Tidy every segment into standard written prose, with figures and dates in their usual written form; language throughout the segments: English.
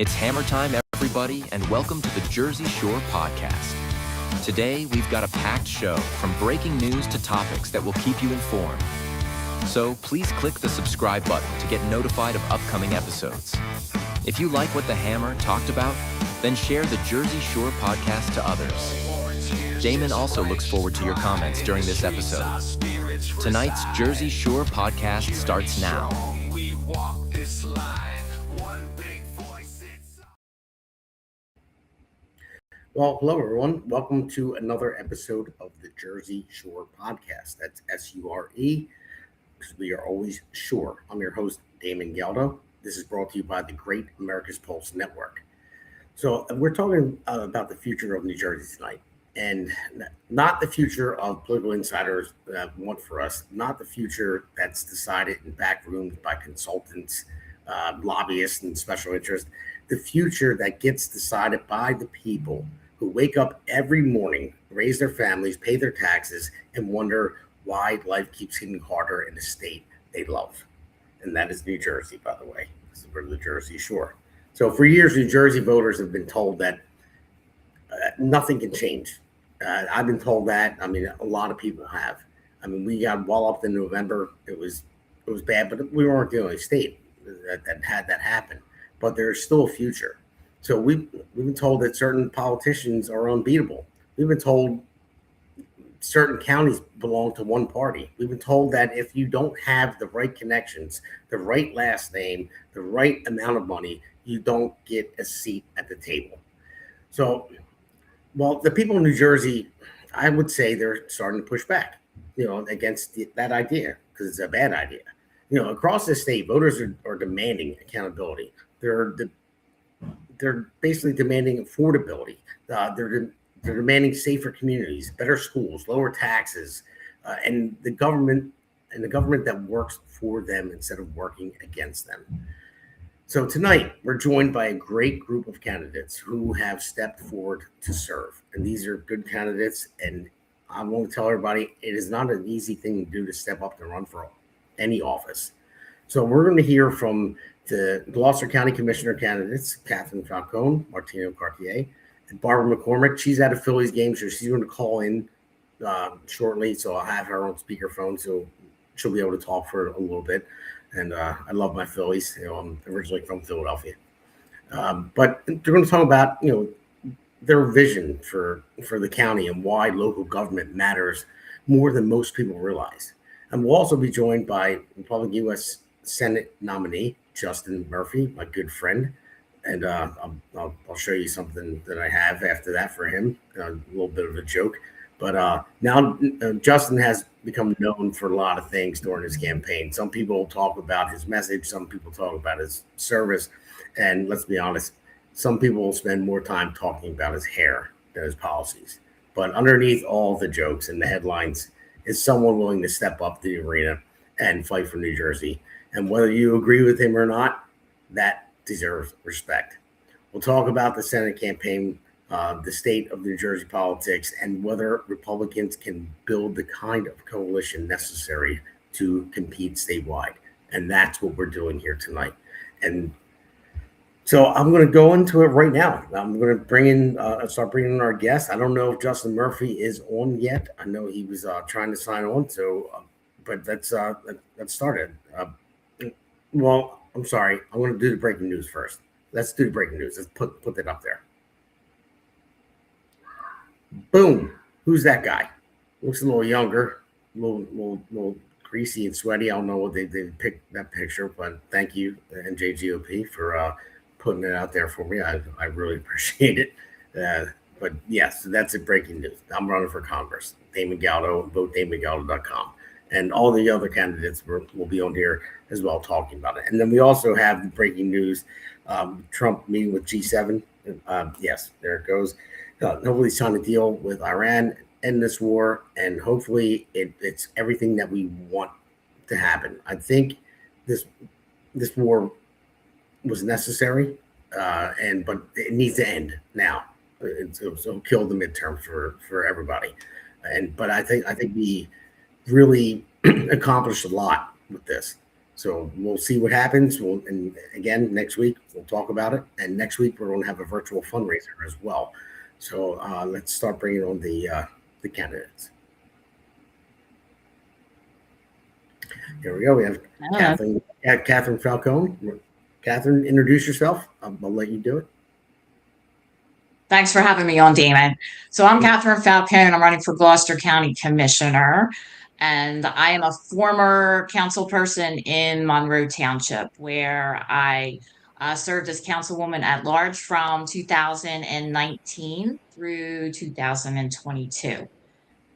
It's hammer time, everybody, and welcome to the Jersey Shore Podcast. Today, we've got a packed show from breaking news to topics that will keep you informed. So please click the subscribe button to get notified of upcoming episodes. If you like what the Hammer talked about, then share the Jersey Shore Podcast to others. Damon also looks forward to your comments during this episode. Tonight's Jersey Shore Podcast starts now. Well, hello, everyone. Welcome to another episode of the Jersey Shore Podcast. That's S-U-R-E, because we are always sure. I'm your host, Damon Galdo. This is brought to you by the Great America's Pulse Network. So we're talking about the future of New Jersey tonight, and not the future of political insiders want for us, not the future that's decided in back rooms by consultants, lobbyists, and special interests. The future that gets decided by the people who wake up every morning, raise their families, pay their taxes, and wonder why life keeps getting harder in the state they love. And that is New Jersey, by the way. This is for the Jersey Shore. So for years, New Jersey voters have been told that nothing can change. I've been told that. I mean, a lot of people have. I mean, we got walloped in November. It was bad, but we weren't the only state that had that happen. But there's still a future. So we've been told that certain politicians are unbeatable. We've been told certain counties belong to one party. We've been told that if you don't have the right connections, the right last name, the right amount of money, you don't get a seat at the table. So, well, the people in New Jersey, I would say they're starting to push back, against that idea, because it's a bad idea. Across the state, voters are demanding accountability. They're basically demanding affordability. They're demanding safer communities, better schools, lower taxes, and the government that works for them instead of working against them. So tonight we're joined by a great group of candidates who have stepped forward to serve, and these are good candidates. And I want to tell everybody it is not an easy thing to do to step up and run for any office. So we're going to hear from the Gloucester County Commissioner candidates, Katherine, Falcone, Martino, Cartier, and Barbara McCormick. She's at a Phillies game, so she's going to call in shortly. So I'll have her on speakerphone, so she'll be able to talk for a little bit. And I love my Phillies. I'm originally from Philadelphia. But they're going to talk about, their vision for the county and why local government matters more than most people realize. And we'll also be joined by Republican U.S. Senate nominee Justin Murphy, my good friend, and I'll show you something that I have after that for him. A little bit of a joke, but now Justin has become known for a lot of things during his campaign. Some people talk about his message, some people talk about his service, and let's be honest, some people will spend more time talking about his hair than his policies. But underneath all the jokes and the headlines is someone willing to step up to the arena and fight for New Jersey. And whether you agree with him or not, that deserves respect. We'll talk about the Senate campaign, the state of New Jersey politics, and whether Republicans can build the kind of coalition necessary to compete statewide. And that's what we're doing here tonight. And so I'm going to go into it right now. I'm going to start bringing in our guests. I don't know if Justin Murphy is on yet. I know he was trying to sign on. So, but let's start it. Well, I'm sorry. I want to do the breaking news first. Let's do the breaking news. Let's put that up there. Boom. Who's that guy? Looks a little younger, a little greasy and sweaty. I don't know what they picked that picture, but thank you, NJGOP, for putting it out there for me. I really appreciate it. But yes, that's it. Breaking news. I'm running for Congress. Damon Galdo, vote DamonGaldo.com. And all the other candidates will be on here as well talking about it. And then we also have the breaking news, Trump meeting with G7. Yes, there it goes. Hopefully sign a deal with Iran, end this war, and hopefully it's everything that we want to happen. I think this war was necessary, but it needs to end now. It'll kill the midterm for everybody. But I think we really accomplished a lot with this. So we'll see what happens. And again, next week we'll talk about it. And next week we're going to have a virtual fundraiser as well. So let's start bringing on the candidates. Here we go. We have Katherine Falcone. Katherine, introduce yourself. I'll let you do it. Thanks for having me on, Damon. So I'm Katherine Falcone. I'm running for Gloucester County Commissioner, and I am a former council person in Monroe Township, where I served as councilwoman at large from 2019 through 2022.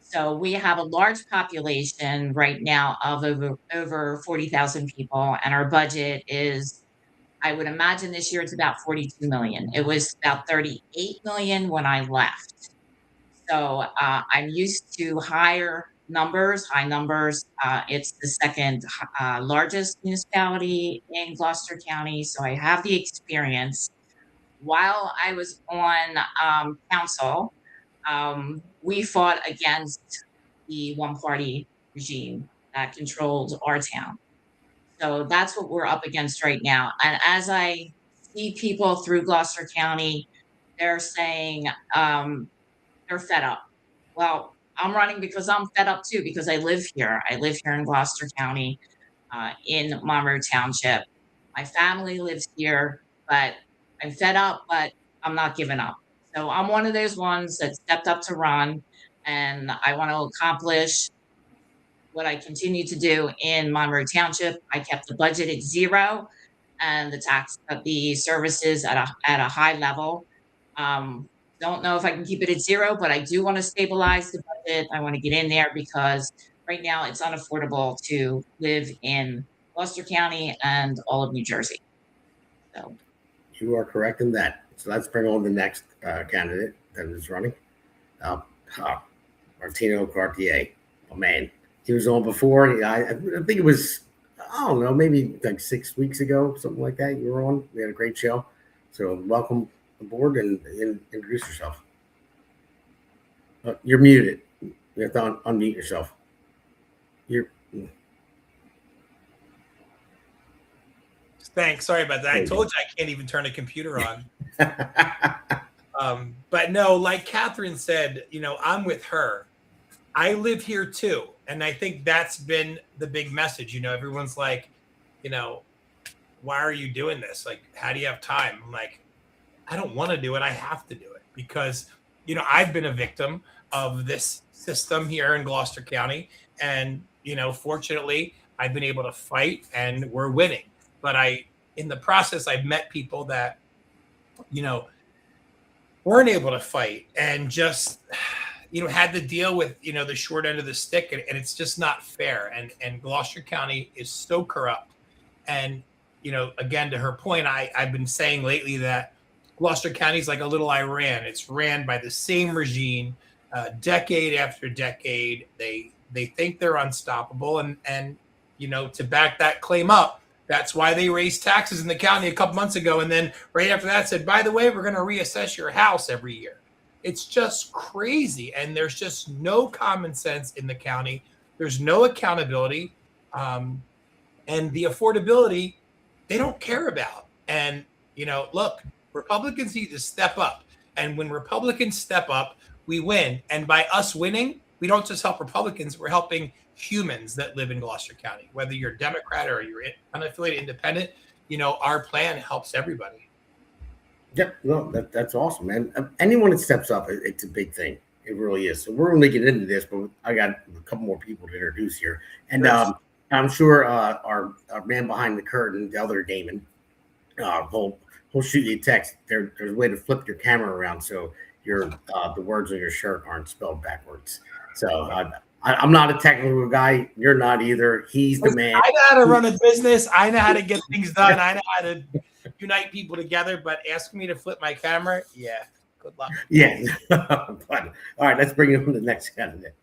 So we have a large population right now of over 40,000 people, and our budget is, I would imagine this year it's about 42 million. It was about 38 million when I left. So I'm used to high numbers. It's the second largest municipality in Gloucester County. So I have the experience. While I was on council, we fought against the one-party regime that controlled our town. So that's what we're up against right now. And as I see people through Gloucester County, they're saying they're fed up. Well, I'm running because I'm fed up too, because I live here. I live here in Gloucester County, in Monroe Township. My family lives here, but I'm fed up, but I'm not giving up. So I'm one of those ones that stepped up to run, and I want to accomplish what I continue to do in Monroe Township. I kept the budget at zero and the services at a high level. Don't know if I can keep it at zero, but I do want to stabilize the budget. I want to get in there because right now it's unaffordable to live in Gloucester County and all of New Jersey. So you are correct in that. So let's bring on the next candidate that is running. Martino Cartier. Oh man, he was on before. I think it was, I don't know, maybe like 6 weeks ago, something like that. You were on. We had a great show. So welcome aboard and introduce yourself. You're muted. You have to unmute yourself. Thanks. Sorry about that. I told you I can't even turn a computer on. But no, like Katherine said, I'm with her. I live here too. And I think that's been the big message. Everyone's like, why are you doing this? Like, how do you have time? I'm like, I don't want to do it. I have to do it because, I've been a victim of this system here in Gloucester County. And, fortunately, I've been able to fight and we're winning. But in the process, I've met people that, weren't able to fight and just, had to deal with, the short end of the stick. And it's just not fair. And Gloucester County is so corrupt. And, again, to her point, I've been saying lately that Gloucester County is like a little Iran. It's ran by the same regime, decade after decade. They think they're unstoppable. And to back that claim up, that's why they raised taxes in the county a couple months ago. And then right after that said, by the way, we're going to reassess your house every year. It's just crazy. And there's just no common sense in the county. There's no accountability. And the affordability, they don't care about. And, look, Republicans need to step up. And when Republicans step up, we win. And by us winning, we don't just help Republicans, we're helping humans that live in Gloucester County. Whether you're Democrat or you're unaffiliated independent, our plan helps everybody. Yep, no, that's awesome, man. Anyone that steps up, it's a big thing. It really is. So we're going to get into this, but I got a couple more people to introduce here. And I'm sure our man behind the curtain, the other Damon, he'll shoot you a text. There's a way to flip your camera around so the words on your shirt aren't spelled backwards. So I'm not a technical guy. You're not either. He's the man. I know how to run a business. I know how to get things done. I know how to unite people together. But asking me to flip my camera, yeah, good luck. Yeah. All right, let's bring on the next candidate.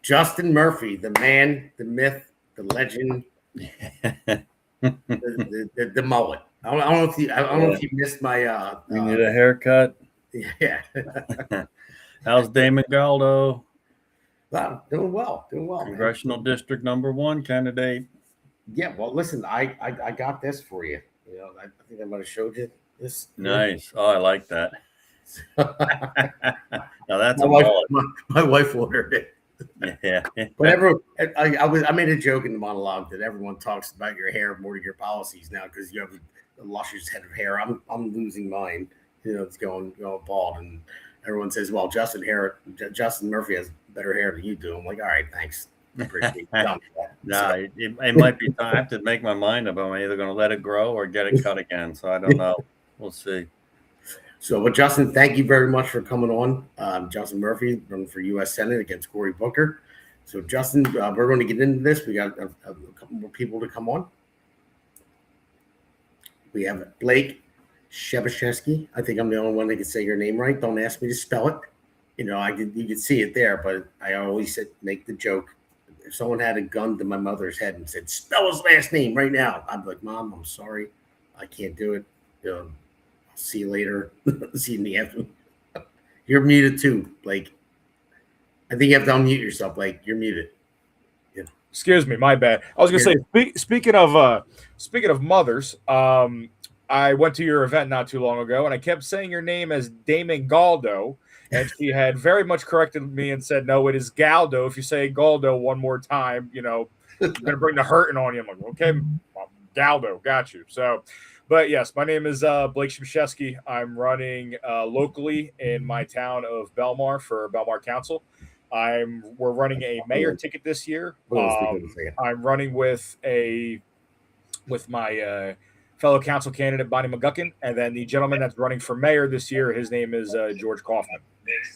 Justin Murphy, the man, the myth, the legend, the mullet. I don't know if you missed my. You need a haircut. Yeah. How's Damon Galdo? Wow, doing well. Congressional District #1 candidate. Yeah, well, listen, I got this for you. You know, I think I might have showed you this. Nice. Oh, I like that. my Now that's a wife, mullet. my wife ordered it. Yeah. But everyone, I made a joke in the monologue that everyone talks about your hair more than your policies now because you have a luscious head of hair. I'm losing mine. You know, it's going bald, and everyone says, "Well, Justin Murphy has better hair than you do." I'm like, "All right, thanks, appreciate it." No, it might be time. I have to make my mind up. I'm either going to let it grow or get it cut again. So I don't know. We'll see. So, but Justin, thank you very much for coming on. Justin Murphy running for U.S. Senate against Cory Booker. So, Justin, we're going to get into this. We got a couple more people to come on. We have Blake Shevashevsky. I think I'm the only one that can say your name right. Don't ask me to spell it. You know, you could see it there, but I always make the joke. If someone had a gun to my mother's head and said, "Spell his last name right now," I'd be like, "Mom, I'm sorry, I can't do it. I'll see you later. See you in the afternoon." You're muted too, Blake. I think you have to unmute yourself, Blake. You're muted. Yeah. Excuse me, my bad. I was gonna say, speaking of mothers, I went to your event not too long ago, and I kept saying your name as Damon Galdo, and she had very much corrected me and said, "No, it is Galdo. If you say Galdo one more time, you know, I'm gonna bring the hurting on you." I'm like, "Okay, Galdo, got you." So, but yes, my name is Blake Shevashevsky. I'm running locally in my town of Belmar for Belmar Council. We're running a mayor ticket this year. I'm running with my fellow council candidate Bonnie McGuckin, and then the gentleman that's running for mayor this year, his name is George Kaufman.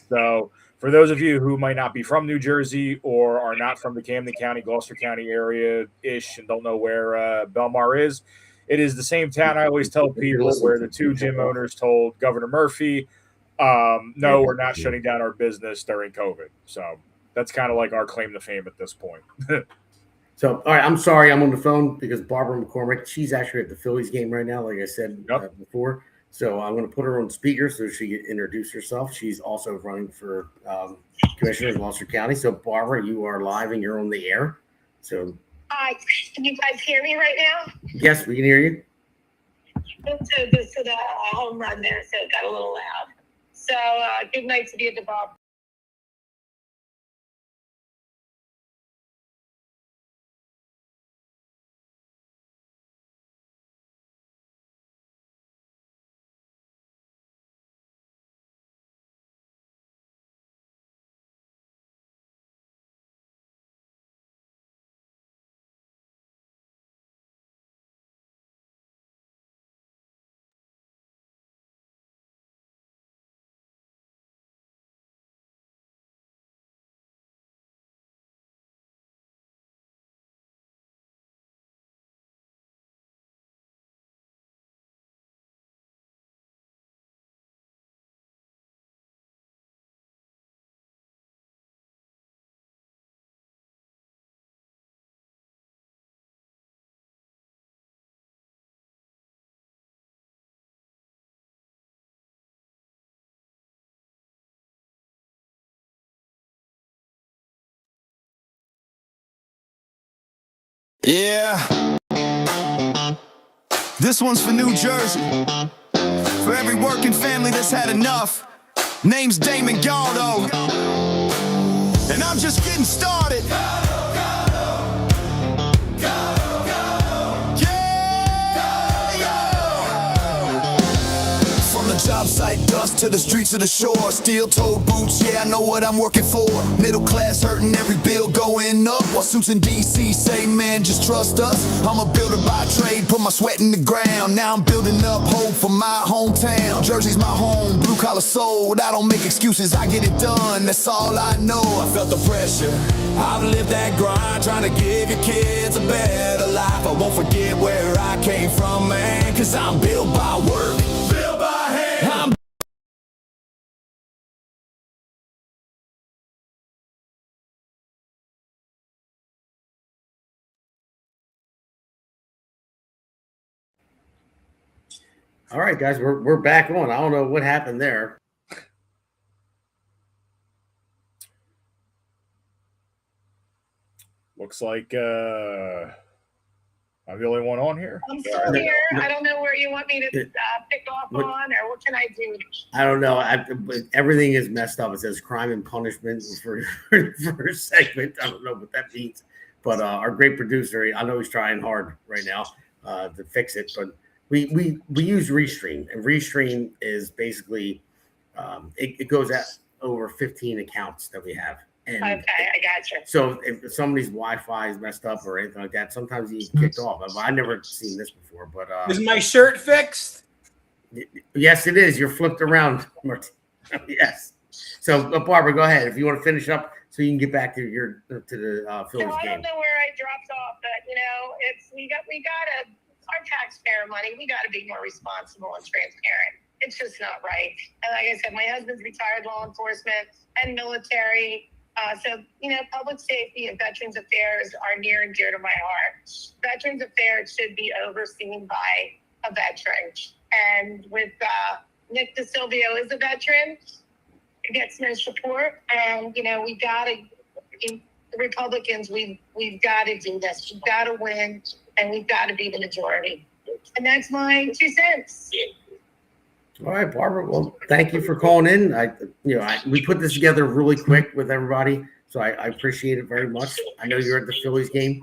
So for those of you who might not be from New Jersey or are not from the Camden County, Gloucester County area-ish and don't know where Belmar is, it is the same town I always tell people where the two gym owners told Governor Murphy, no, we're not shutting down our business during COVID. So that's kind of like our claim to fame at this point. So, all right, I'm sorry I'm on the phone because Barbara McCormick, she's actually at the Phillies game right now, like I said before. So I'm going to put her on speaker so she can introduce herself. She's also running for commissioner in Gloucester County. So, Barbara, you are live and you're on the air. So, hi, can you guys hear me right now? Yes, we can hear you. To the home run there, so it got a little loud. So, good night to you, Bob. Yeah, this one's for New Jersey, for every working family that's had enough. Name's Damon Galdo, and I'm just getting started. Job site dust to the streets of the shore. Steel-toed boots, yeah, I know what I'm working for. Middle class hurting, every bill going up. While suits in D.C. say, man, just trust us. I'm a builder by trade, put my sweat in the ground. Now I'm building up hope for my hometown. Jersey's my home, blue-collar soul. I don't make excuses, I get it done, that's all I know. I felt the pressure, I've lived that grind, trying to give your kids a better life. I won't forget where I came from, man, cause I'm built by work, built by hand. All right, guys, we're back on. I don't know what happened there. Looks like I'm the only one on here. I'm still here. I don't know where you want me to pick off on, or what can I do? I don't know. Everything is messed up. It says crime and punishment for a segment. I don't know what that means. But our great producer, I know he's trying hard right now to fix it. But we use Restream, and Restream is basically it goes at over 15 accounts that we have. And Okay, I got you. so if somebody's Wi-Fi is messed up or anything like that, sometimes he's kicked off. I've never seen this before, but Is my shirt fixed? yes, it is. You're flipped around, Martino. Yes. So, Barbara, go ahead if you want to finish up, so you can get back to the Phillies I game. don't know where I dropped off, but it's we gotta our taxpayer money. We gotta be more responsible and transparent. It's just not right. And like I said, my husband's retired law enforcement and military. So, public safety and Veterans Affairs are near and dear to my heart. Veterans Affairs should be overseen by a veteran. And with Nick DeSilvio is a veteran, he gets no support. And, we got to, the Republicans, we've got to do this. We've got to win, and we've got to be the majority. And that's my 2 cents. All right, Barbara. Well, thank you for calling in. We put this together really quick with everybody, so I appreciate it very much. I know you're at the Phillies game,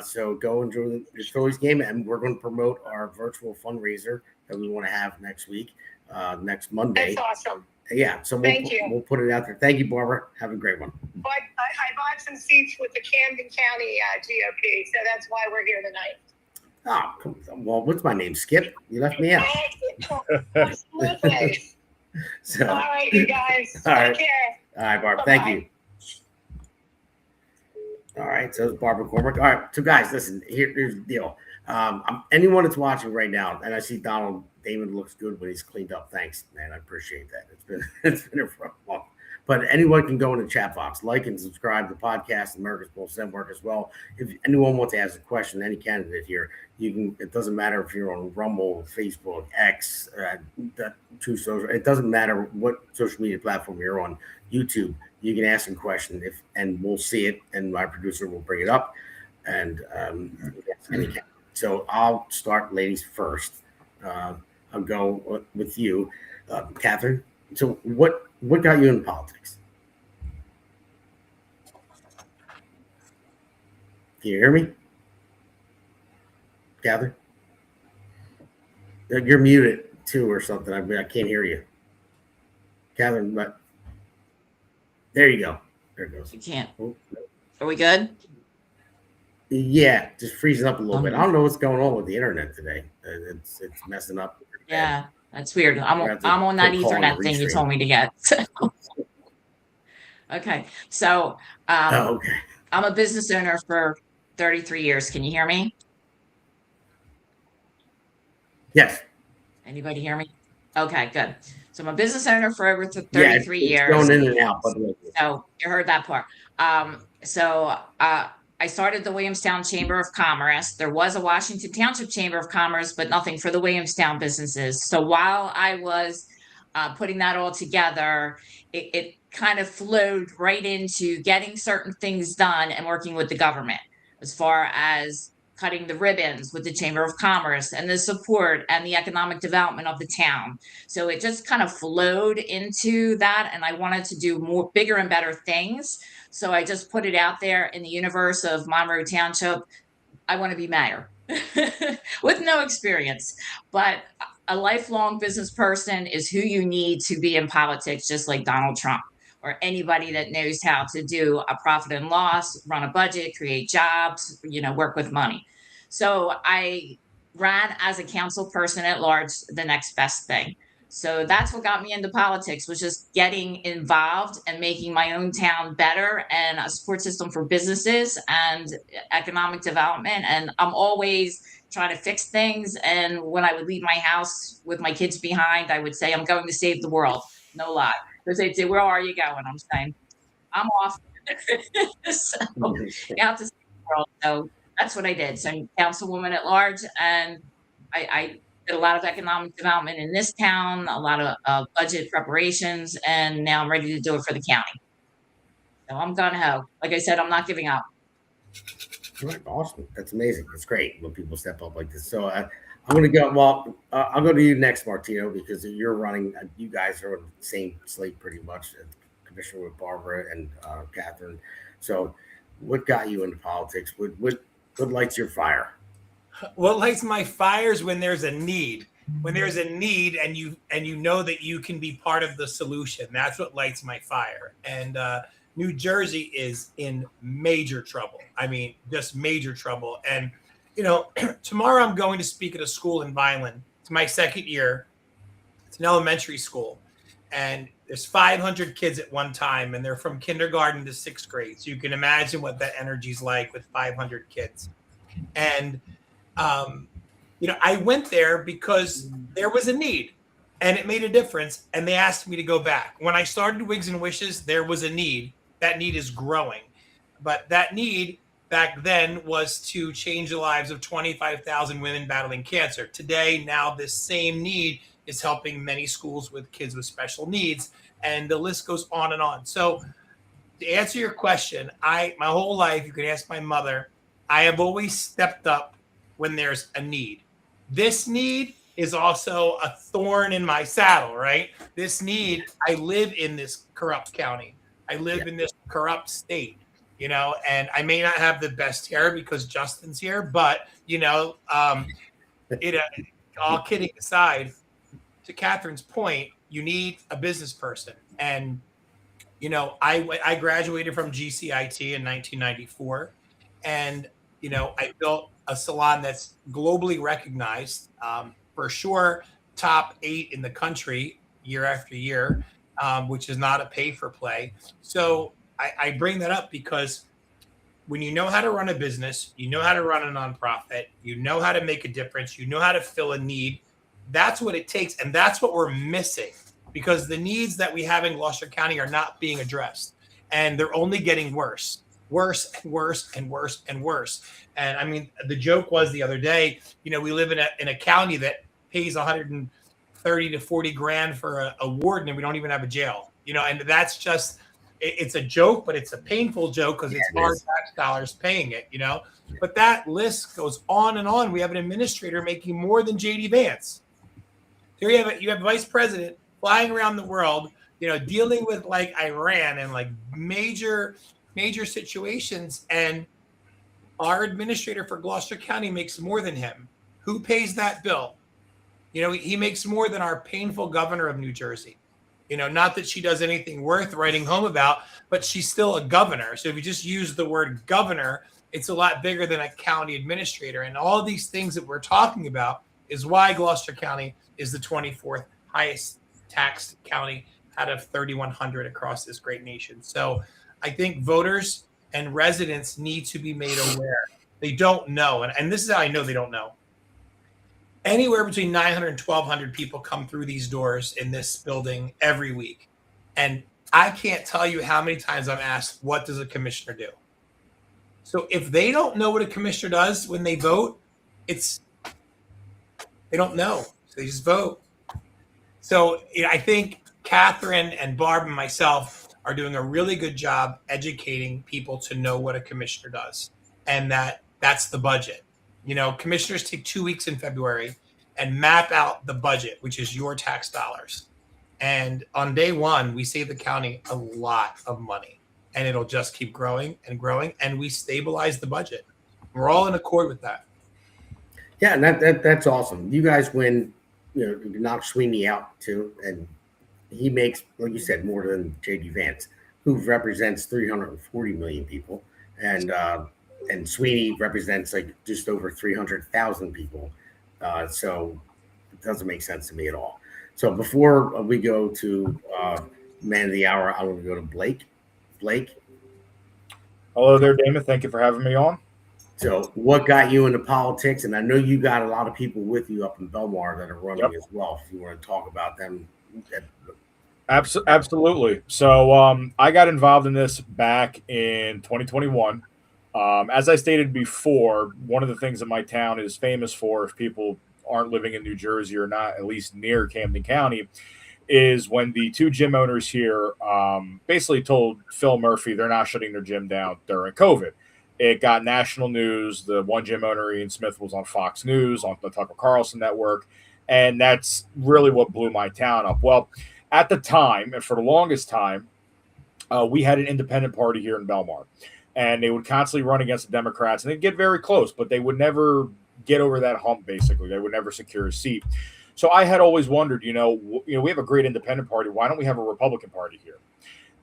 so go enjoy the Phillies game, and we're going to promote our virtual fundraiser that we want to have next week, next Monday. That's awesome. Yeah, so we'll put it out there. Thank you, Barbara. Have a great one. But I bought some seats with the Camden County GOP, so that's why we're here tonight. Oh, well, what's my name? Skip? You left me out. Absolutely. So, All right, you guys. All right. Take care. all right, Barbara. Bye-bye. Thank you. All right, so it's Barbara McCormick. All right, so guys, listen. Here's the deal. Anyone that's watching right now, and I see Damon looks good when he's cleaned up. Thanks, man. I appreciate that. It's been a rough month. But anyone can go in the chat box, like and subscribe to the podcast, America's Pulse Network as well. If anyone wants to ask a question, any candidate here, you can. It doesn't matter if you're on Rumble, Facebook, X, True Social. It doesn't matter what social media platform you're on. YouTube, you can ask a question, and we'll see it, and my producer will bring it up. And so I'll start, ladies first. I'll go with you, Katherine. So what got you into politics? Can you hear me, Katherine? You're muted too, or something. I can't hear you, Katherine. But there you go. There it goes. You can't. Oh. Are we good? Yeah, just freezing up a little bit. I don't know what's going on with the internet today. It's messing up. Yeah, that's weird. I'm We're gonna have to on that put call on Ethernet the thing you restream. told me to get. Okay, so Okay. I'm a business owner for 33 years. Can you hear me? Yes. Anybody hear me? Okay, good. So I'm a business owner for over 33 Yeah, it's years. going in and out. But So you heard that part. I started the Williamstown Chamber of Commerce. There was a Washington Township Chamber of Commerce, but nothing for the Williamstown businesses. So while I was putting that all together, it kind of flowed right into getting certain things done and working with the government as far as cutting the ribbons with the Chamber of Commerce and the support and the economic development of the town. So it just kind of flowed into that, and I wanted to do more bigger and better things. So I just put it out there in the universe of Monroe Township. I want to be mayor with no experience, but a lifelong business person is who you need to be in politics, just like Donald Trump or anybody that knows how to do a profit and loss, run a budget, create jobs, work with money. So I ran as a council person at large, the next best thing. So that's what got me into politics, was just getting involved and making my own town better, and a support system for businesses and economic development. And I'm always trying to fix things. And when I would leave my house with my kids behind, I would say, I'm going to save the world. No lie. Because they'd say, where are you going? I'm saying, I'm off. So, out to save the world. So that's what I did. So I'm councilwoman at large, and I did a lot of economic development in this town, a lot of budget preparations, and now I'm ready to do it for the county. So I'm gung ho. Like I said, I'm not giving up. Right, awesome. That's amazing. It's great when people step up like this. So I'm going to go. Well, I'll go to you next, Martino, because you're running. You guys are on the same slate pretty much. Commissioner with Barbara and Catherine. So, what got you into politics? What lights your fire? What lights my fires when there's a need. When there's a need, and you know that you can be part of the solution. That's what lights my fire. And New Jersey is in major trouble. I mean, just major trouble. And tomorrow I'm going to speak at a school in Vineland. It's my second year. It's an elementary school, and there's 500 kids at one time, and they're from kindergarten to sixth grade. So you can imagine what that energy's like with 500 kids. And I went there because there was a need, and it made a difference. And they asked me to go back. When I started Wigs and Wishes, there was a need. That need is growing, but that need back then was to change the lives of 25,000 women battling cancer. Today, now this same need is helping many schools with kids with special needs, and the list goes on and on. So to answer your question, my whole life, you can ask my mother, I have always stepped up when there's a need. This need is also a thorn in my saddle, right? This need, I live in this corrupt county. I live in this corrupt state, and I may not have the best hair because Justin's here, but, all kidding aside, to Catherine's point, you need a business person. And, I graduated from GCIT in 1994, and, I built a salon that's globally recognized, for sure, top 8 in the country year after year. Which is not a pay for play. So I bring that up because when you know how to run a business, you know how to run a nonprofit, you know how to make a difference, you know how to fill a need. That's what it takes. And that's what we're missing, because the needs that we have in Gloucester County are not being addressed, and they're only getting worse and worse and worse and worse. And I mean, the joke was the other day, we live in a county that pays 130 to 40 grand for a warden, and we don't even have a jail, and that's just, it's a joke, but it's a painful joke because it's our tax dollars paying it, but that list goes on and on. We have an administrator making more than JD Vance. Here you have a vice president flying around the world, dealing with like Iran and like major situations, and our administrator for Gloucester County makes more than him. Who pays that bill? He makes more than our painful governor of New Jersey. Not that she does anything worth writing home about, but she's still a governor. So if you just use the word governor, it's a lot bigger than a county administrator. And all of these things that we're talking about is why Gloucester County is the 24th highest taxed county out of 3,100 across this great nation. So I think voters and residents need to be made aware. They don't know. And this is how I know they don't know. Anywhere between 900 and 1,200 people come through these doors in this building every week. And I can't tell you how many times I'm asked, what does a commissioner do? So if they don't know what a commissioner does when they vote, they don't know. So they just vote. So I think Catherine and Barb and myself are doing a really good job educating people to know what a commissioner does. And that's the budget. Commissioners take 2 weeks in February and map out the budget, which is your tax dollars. And on day one, we save the county a lot of money, and it'll just keep growing and growing. And we stabilize the budget. We're all in accord with that. Yeah, and that's awesome. You guys win, knock Sweeney out too, and he makes, like you said, more than JD Vance, who represents 340 million people, and Sweeney represents like just over 300,000 people. So it doesn't make sense to me at all. So before we go to man of the hour, I want to go to Blake. Blake. Hello there, Damon. Thank you for having me on. So what got you into politics? And I know you got a lot of people with you up in Belmar that are running as well. If you want to talk about them. Absolutely. So I got involved in this back in 2021. As I stated before, one of the things that my town is famous for, if people aren't living in New Jersey or not, at least near Camden County, is when the 2 gym owners here basically told Phil Murphy they're not shutting their gym down during COVID. It got national news. The one Jim owner, Ian Smith, was on Fox News, on the Tucker Carlson network. And that's really what blew my town up. Well, at the time, and for the longest time, we had an independent party here in Belmar. And they would constantly run against the Democrats. And they'd get very close, but they would never get over that hump, basically. They would never secure a seat. So I had always wondered, we have a great independent party. Why don't we have a Republican party here?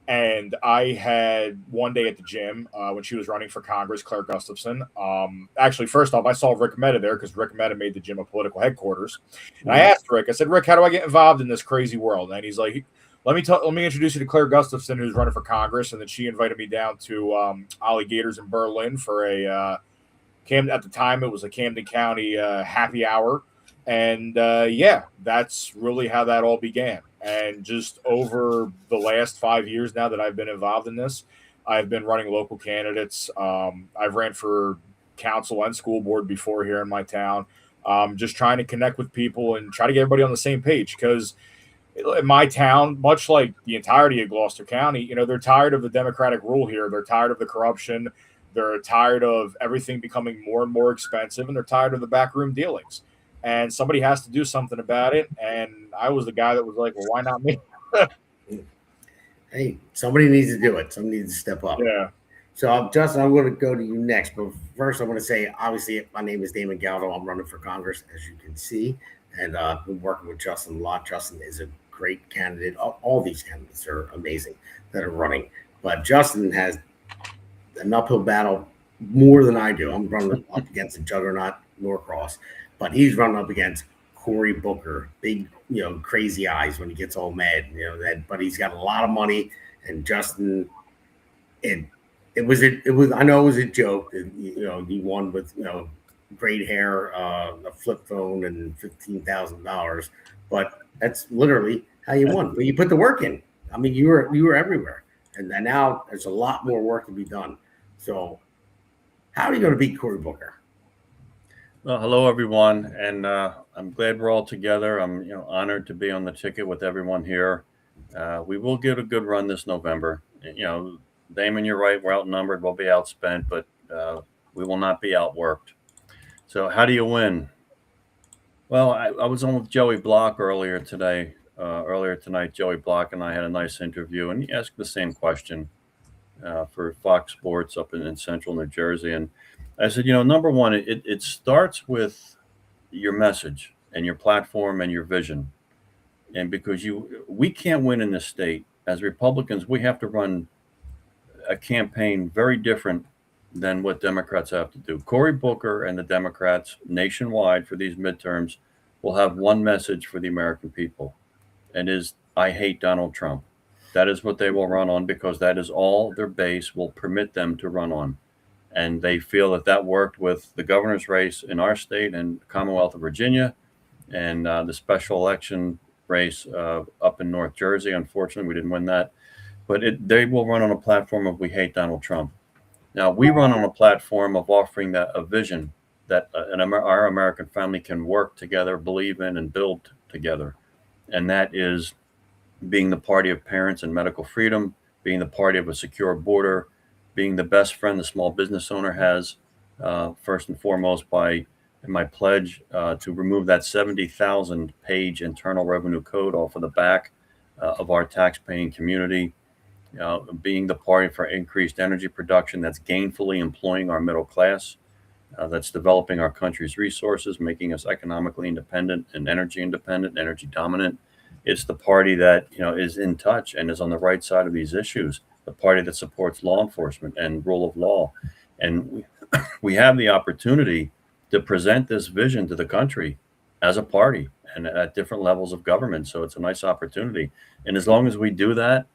And I had one day at the gym when she was running for Congress, Claire Gustafson. Actually, first off, I saw Rick Mehta there because Rick Mehta made the gym a political headquarters. And I asked Rick, I said, Rick, how do I get involved in this crazy world? And he's like, let me introduce you to Claire Gustafson, who's running for Congress. And then she invited me down to Alligators in Berlin for at the time, it was a Camden County happy hour. And that's really how that all began. And just over the last 5 years now that I've been involved in this, I've been running local candidates. I've ran for council and school board before here in my town, just trying to connect with people and try to get everybody on the same page. Because in my town, much like the entirety of Gloucester County, they're tired of the Democratic rule here. They're tired of the corruption. They're tired of everything becoming more and more expensive, and they're tired of the backroom dealings. And somebody has to do something about it. And I was the guy that was like, well, why not me? Hey, somebody needs to do it. Somebody needs to step up. Yeah. So, Justin, I'm going to go to you next. But first, I want to say, obviously, my name is Damon Galdo. I'm running for Congress, as you can see. And I've been working with Justin a lot. Justin is a great candidate. All these candidates are amazing that are running. But Justin has an uphill battle more than I do. I'm running up against a juggernaut, Norcross. But he's running up against Cory Booker, big, crazy eyes when he gets all mad, but he's got a lot of money. And Justin, it was, I know it was a joke that, he won with, great hair, a flip phone and $15,000, but that's literally how you won. But you put the work in. I mean, you were everywhere. And now there's a lot more work to be done. So how are you going to beat Cory Booker? Well, hello, everyone, and I'm glad we're all together. I'm, honored to be on the ticket with everyone here. We will get a good run this November. Damon, you're right. We're outnumbered. We'll be outspent, but we will not be outworked. So how do you win? Well, I was on with Joey Block earlier tonight. Joey Block and I had a nice interview, and he asked the same question for Fox Sports up in central New Jersey. And I said, number one, it starts with your message and your platform and your vision. And because we can't win in this state. As Republicans, we have to run a campaign very different than what Democrats have to do. Cory Booker and the Democrats nationwide for these midterms will have one message for the American people, and is, I hate Donald Trump. That is what they will run on, because that is all their base will permit them to run on. And they feel that worked with the governor's race in our state and Commonwealth of Virginia, and the special election race up in North Jersey. Unfortunately, we didn't win that. But they will run on a platform of we hate Donald Trump. Now, we run on a platform of offering a vision that our American family can work together, believe in, and build together. And that is being the party of parents and medical freedom, being the party of a secure border, being the best friend the small business owner has, first and foremost, by my pledge to remove that 70,000-page Internal Revenue Code off of the back of our tax-paying community, being the party for increased energy production that's gainfully employing our middle class, that's developing our country's resources, making us economically independent and energy dominant. It's the party that is in touch and is on the right side of these issues. The party that supports law enforcement and rule of law. And we have the opportunity to present this vision to the country as a party and at different levels of government. So it's a nice opportunity. And as long as we do that,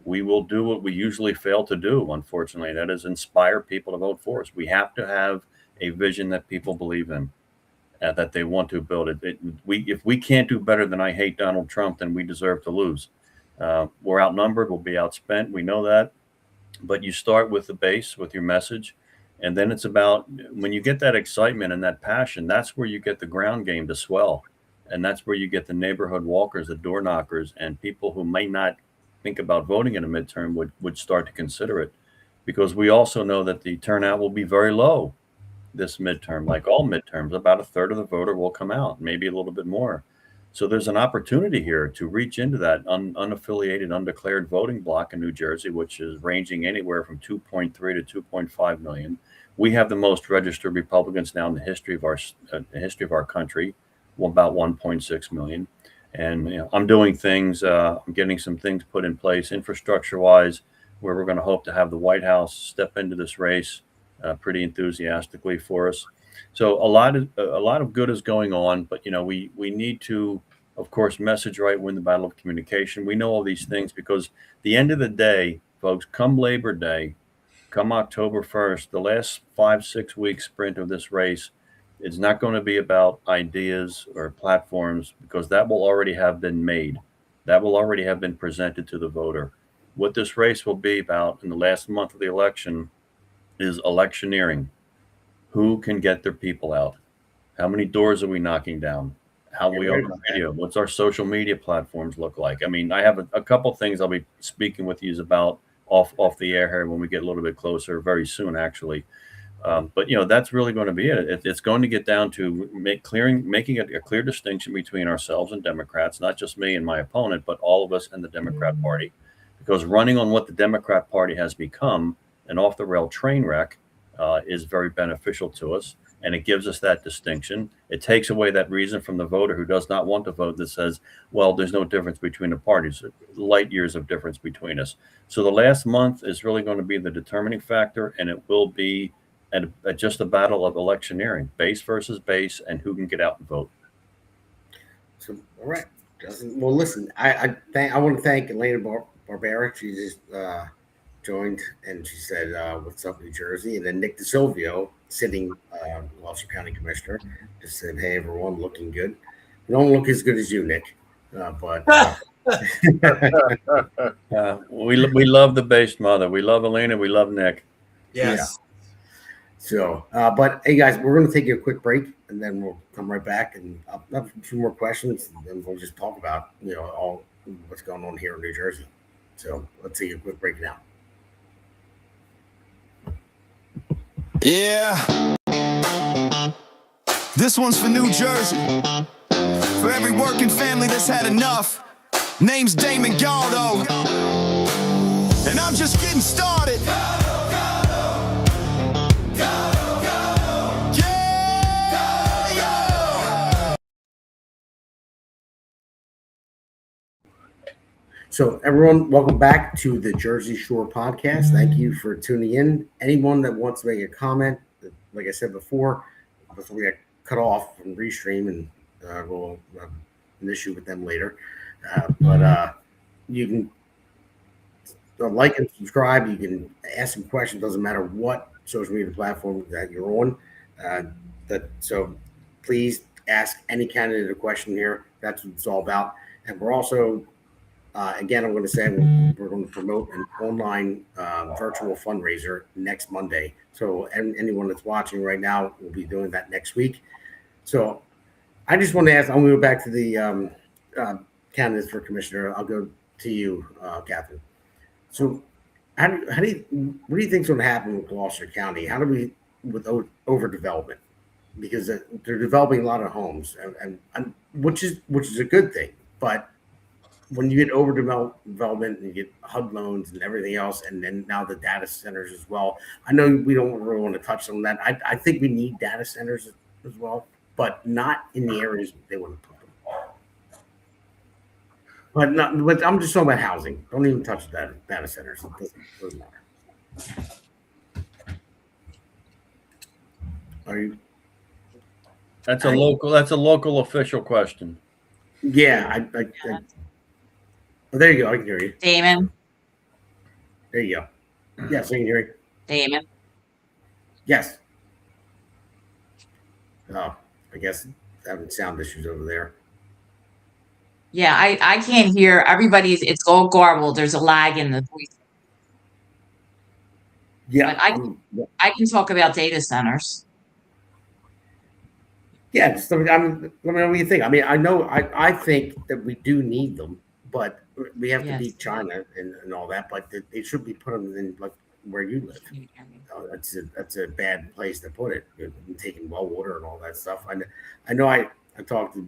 we will do what we usually fail to do, unfortunately. That is inspire people to vote for us. We have to have a vision that people believe in, that they want to build it. If we can't do better than I hate Donald Trump, then we deserve to lose. We're outnumbered. We'll be outspent. We know that. But you start with the base, with your message. And then it's about when you get that excitement and that passion, that's where you get the ground game to swell. And that's where you get the neighborhood walkers, the door knockers, and people who might not think about voting in a midterm would start to consider it. because we also know that the turnout will be very low this midterm. Like all midterms, about a third of the voter will come out, maybe a little bit more. So there's an opportunity here to reach into that unaffiliated, undeclared voting block in New Jersey, which is ranging anywhere from 2.3 to 2.5 million. We have the most registered Republicans now in the history of our country, about 1.6 million. And I'm doing things. I'm getting some things put in place, infrastructure-wise, where we're going to hope to have the White House step into this race pretty enthusiastically for us. So a lot of good is going on, but we need to, of course, message right, win the battle of communication. We know all these things because the end of the day, folks, come Labor Day, come October 1st, the last 5-6 week sprint of this race, it's not going to be about ideas or platforms because that will already have been made. That will already have been presented to the voter. What this race will be about in the last month of the election is electioneering. Who can get their people out? How many doors are we knocking down? How we on the radio? What's our social media platforms look like? I mean, I have a couple things I'll be speaking with you about off the air here when we get a little bit closer, very soon, actually. But that's really going to be it. It's going to get down to making a clear distinction between ourselves and Democrats, not just me and my opponent, but all of us and the Democrat Party, because running on what the Democrat Party has become, an off the rail train wreck, is very beneficial to us. And it gives us that distinction. It takes away that reason from the voter who does not want to vote that says, well, there's no difference between the parties, light years of difference between us. So the last month is really going to be the determining factor, and it will be just a battle of electioneering, base versus base, and who can get out and vote. So, all right. Well, listen, I want to thank Elena Barbera. She just joined, and she said, what's up, New Jersey? And then Nick DeSilvio, sitting Gloucester County Commissioner, just said, hey, everyone, looking good. You don't look as good as you, Nick, but we love the base mother. We love Elena. We love Nick. Yes. Yeah. So, but hey, guys, we're going to take a quick break, and then we'll come right back, and I'll have a few more questions, and then we'll just talk about all what's going on here in New Jersey. So let's take a quick break now. Yeah. This one's for New Jersey. For every working family that's had enough. Name's Damon Galdo. And I'm just getting started. So, everyone, welcome back to the Jersey Shore podcast. Thank you for tuning in. Anyone that wants to make a comment, like I said before we got cut off from Restream, and we'll have an issue with them later. But you can like and subscribe. You can ask some questions. Doesn't matter what social media platform that you're on. So please ask any candidate a question here. That's what it's all about. And we're also again, I'm going to say we're going to promote an online virtual fundraiser next Monday. So anyone that's watching right now will be doing that next week. So I just want to ask, I'm going to go back to the candidates for commissioner. I'll go to you, Katherine. So what do you think is going to happen with Gloucester County? How do we, with overdevelopment? Because they're developing a lot of homes, and which is a good thing, but when you get overdevelopment and you get HUD loans and everything else, and then now the data centers as well. I know we don't really want to touch on that. I think we need data centers as well, but not in the areas they want to put them. But I'm just talking about housing. Don't even touch data centers. It doesn't matter. Are you? That's a local official question. Yeah, oh, there you go. I can hear you. Damon. There you go. Yes, I can hear you. Damon. Yes. Oh, I guess having sound issues over there. Yeah, I can't hear everybody's. It's all garbled. There's a lag in the voice. Yeah, but I can talk about data centers. Yeah, let me know what you think. I mean, I think that we do need them, but we have to beat China and all that. But they should be put them in like where you live. That's a bad place to put it. You're taking well water and all that stuff. I know. I talked to.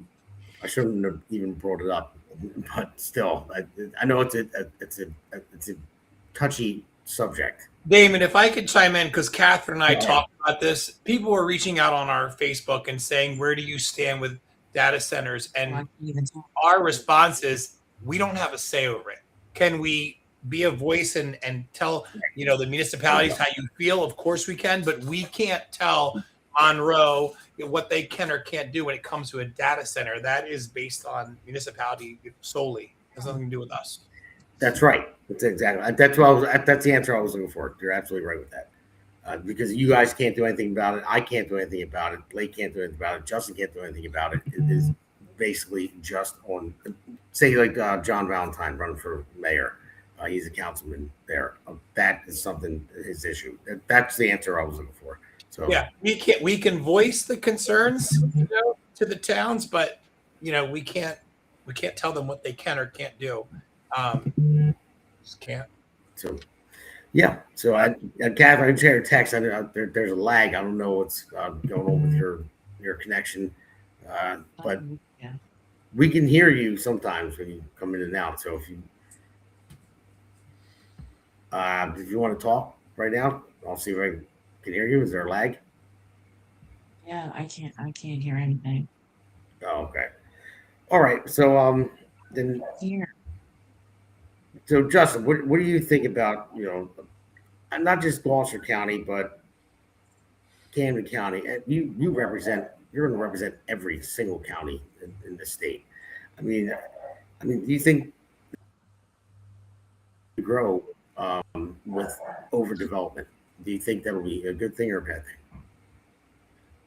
I shouldn't have even brought it up, but still, I know it's a touchy subject. Damon, if I could chime in, because Catherine and I talked about this, people were reaching out on our Facebook and saying, "Where do you stand with data centers?" And our response is, we don't have a say over it. Can we be a voice and tell the municipalities how you feel? Of course we can, but we can't tell Monroe what they can or can't do when it comes to a data center. That is based on municipality solely. It has nothing to do with us. That's right. That's exactly. That's the answer I was looking for. You're absolutely right with that. Because you guys can't do anything about it. I can't do anything about it. Blake can't do anything about it. Justin can't do anything about it. It is basically just on, say, like John Valentine running for mayor. He's a councilman there. That is something, his issue. That's the answer I was looking for. So yeah, we can voice the concerns to the towns, but we can't tell them what they can or can't do. Just can't. So yeah. So Catherine, I shared a text. I know there's a lag. I don't know what's going on with your connection, but we can hear you sometimes when you come in and out. So if you want to talk right now, I'll see if I can hear you. Is there a lag? Yeah, I can't hear anything. Oh, okay. All right. So then Here. So Justin, what do you think about, not just Gloucester County, but Camden County? You're going to represent every single county in the state. I mean, do you think to grow with overdevelopment? Do you think that'll be a good thing or a bad thing?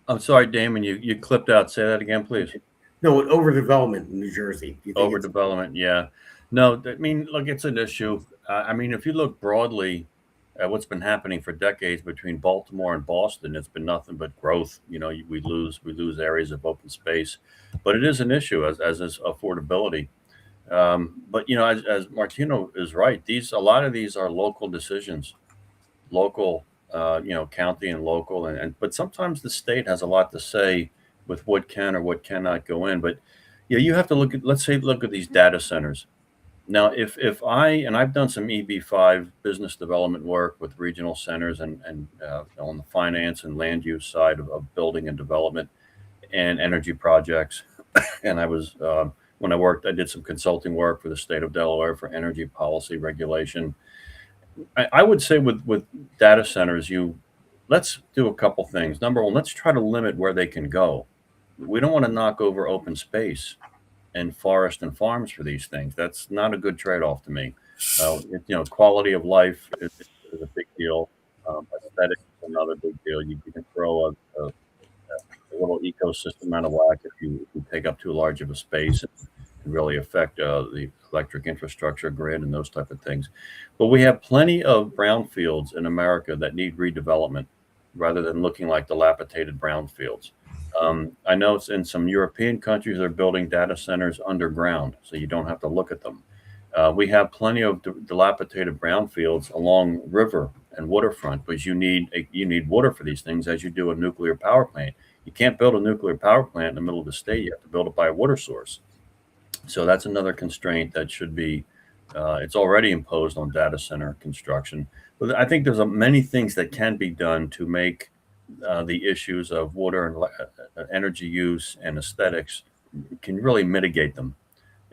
I'm sorry, Damon, you clipped out. Say that again, please. No, with overdevelopment in New Jersey. Do you think Overdevelopment, yeah. No, I mean, look, it's an issue. I mean, if you look broadly at what's been happening for decades between Baltimore and Boston, it's been nothing but growth. We lose areas of open space, but it is an issue as is affordability. But as Martino is right, a lot of these are local decisions, local, county and local, but sometimes the state has a lot to say with what can or what cannot go in. But you have to look at these data centers. Now, if I've done some EB5 business development work with regional centers and on the finance and land use side of building and development and energy projects, and I was when I did some consulting work for the state of Delaware for energy policy regulation. I would say with data centers, let's do a couple things. Number one, let's try to limit where they can go. We don't want to knock over open space and forest and farms for these things. That's not a good trade-off to me. Quality of life is a big deal. Aesthetics is another big deal. You can throw a little ecosystem out of whack if you take up too large of a space and really affect the electric infrastructure grid and those type of things. But we have plenty of brownfields in America that need redevelopment rather than looking like dilapidated brownfields. I know it's in some European countries they're building data centers underground, so you don't have to look at them. We have plenty of dilapidated brownfields along river and waterfront, because you need water for these things as you do a nuclear power plant. You can't build a nuclear power plant in the middle of the state. You have to build it by a water source. So that's another constraint that should be. It's already imposed on data center construction. But I think there's many things that can be done to make the issues of water and energy use and aesthetics can really mitigate them.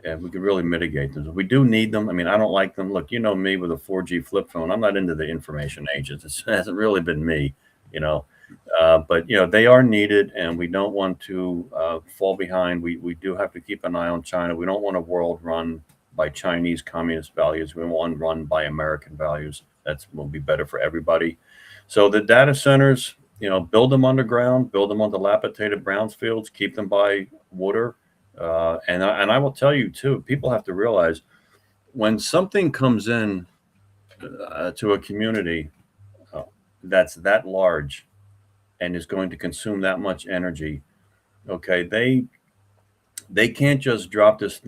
And we can really mitigate them. We do need them. I mean, I don't like them. Look, me with a 4G flip phone. I'm not into the information ages. It hasn't really been me, But they are needed, and we don't want to fall behind. We do have to keep an eye on China. We don't want a world run by Chinese communist values. We want one run by American values. That will be better for everybody. So the data centers, build them underground, build them on dilapidated brownfields, keep them by water. And I will tell you too, people have to realize when something comes in to a community that's that large and is going to consume that much energy, okay, they can't just drop this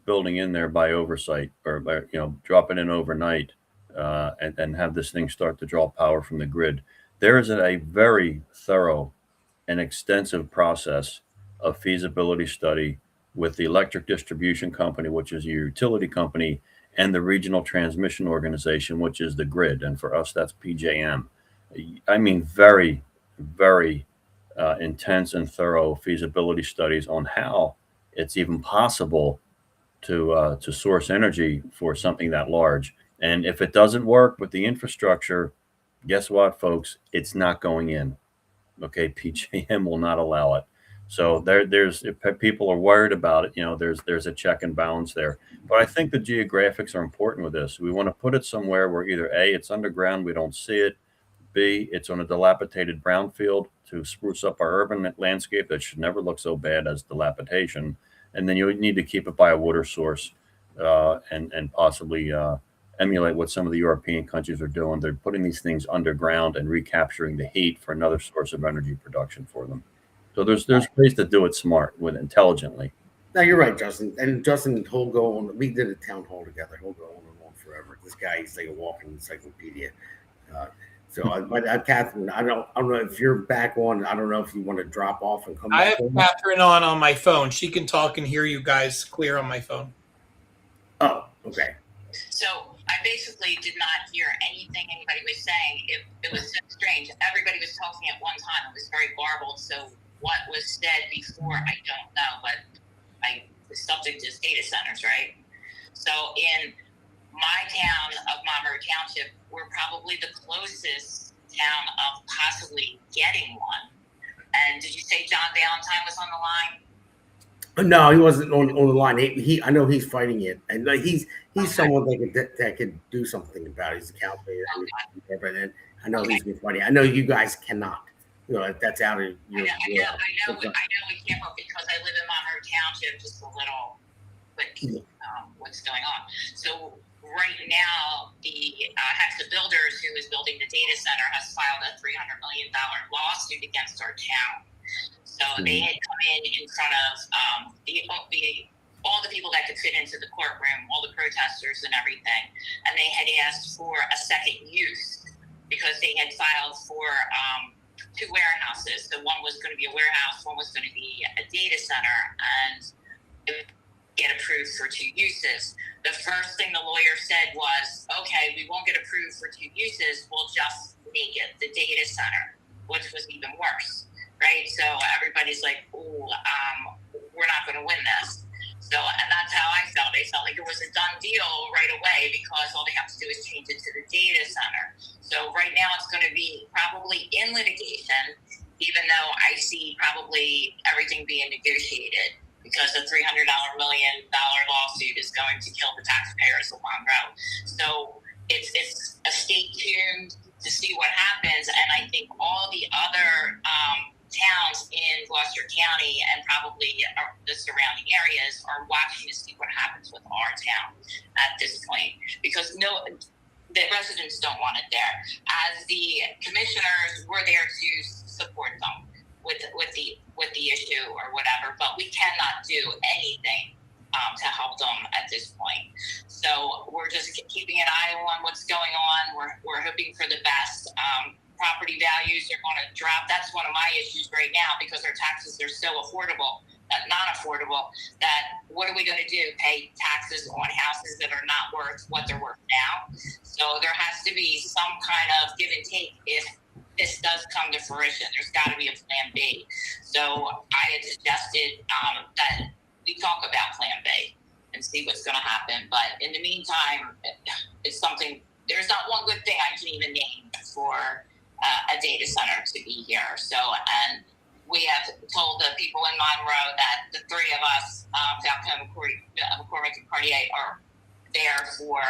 building in there by oversight or by, drop it in overnight and have this thing start to draw power from the grid. There is a very thorough and extensive process of feasibility study with the electric distribution company, which is your utility company, and the regional transmission organization, which is the grid. And for us, that's PJM. I mean, very, very intense and thorough feasibility studies on how it's even possible to source energy for something that large. And if it doesn't work with the infrastructure, guess what, folks? It's not going in. Okay, PJM will not allow it. So there's if people are worried about it, there's a check and balance there. But I think the geographics are important with this. We want to put it somewhere where either A, it's underground, we don't see it, B, it's on a dilapidated brownfield to spruce up our urban landscape that should never look so bad as dilapidation. And then you need to keep it by a water source and possibly emulate what some of the European countries are doing. They're putting these things underground and recapturing the heat for another source of energy production for them. So there's ways to do it smart, with intelligently. No, you're right, Justin. And Justin, he'll go on. We did a town hall together. He'll go on and on forever. This guy, he's like a walking encyclopedia. Catherine, I don't know if you're back on. I don't know if you want to drop off and come I back. have Catherine on my phone. She can talk and hear you guys clear on my phone. Oh, okay. So I basically did not hear anything anybody was saying. It was so strange. Everybody was talking at one time. It was very garbled. So what was said before, I don't know. But the subject is data centers, right? So in my town of Monroe Township, we're probably the closest town of possibly getting one. And did you say John Valentine was on the line? No, he wasn't on the line. I know he's fighting it, and he's someone that could do something about it. He's a counselor, and I know he's been fighting. I know you guys cannot. That's out of your. I know we can't vote because I live in Monroe Township, just a little. But what's going on? So right now, the Hexa Builders, who is building the data center, has filed a $300 million lawsuit against our town. So they had come in front of all the people that could fit into the courtroom, all the protesters and everything, and they had asked for a second use because they had filed for two warehouses. So one was going to be a warehouse, one was going to be a data center, and it would get approved for two uses. The first thing the lawyer said was, okay, we won't get approved for two uses, we'll just make it the data center, which was even worse. Right, so everybody's like, "Ooh, we're not going to win this." So, and that's how I felt. I felt like it was a done deal right away because all they have to do is change it to the data center. So right now it's going to be probably in litigation, even though I see probably everything being negotiated because a $300 million lawsuit is going to kill the taxpayers of Monroe. So it's a stay tuned to see what happens, and I think all the other towns in Gloucester County and probably the surrounding areas are watching to see what happens with our town at this point, because the residents don't want it there. As the commissioners, we're there to support them with the issue or whatever, but we cannot do anything to help them at this point. So we're just keeping an eye on what's going on. We're hoping for the best. Property values are going to drop. That's one of my issues right now because our taxes are so affordable, not affordable, that what are we going to do? Pay taxes on houses that are not worth what they're worth now? So there has to be some kind of give and take if this does come to fruition. There's got to be a plan B. So I had suggested that we talk about plan B and see what's going to happen. But in the meantime, it's something, there's not one good thing I can even name for a data center to be here. So, and we have told the people in Monroe that the three of us, Falcone, McCormick, and Cartier, are there for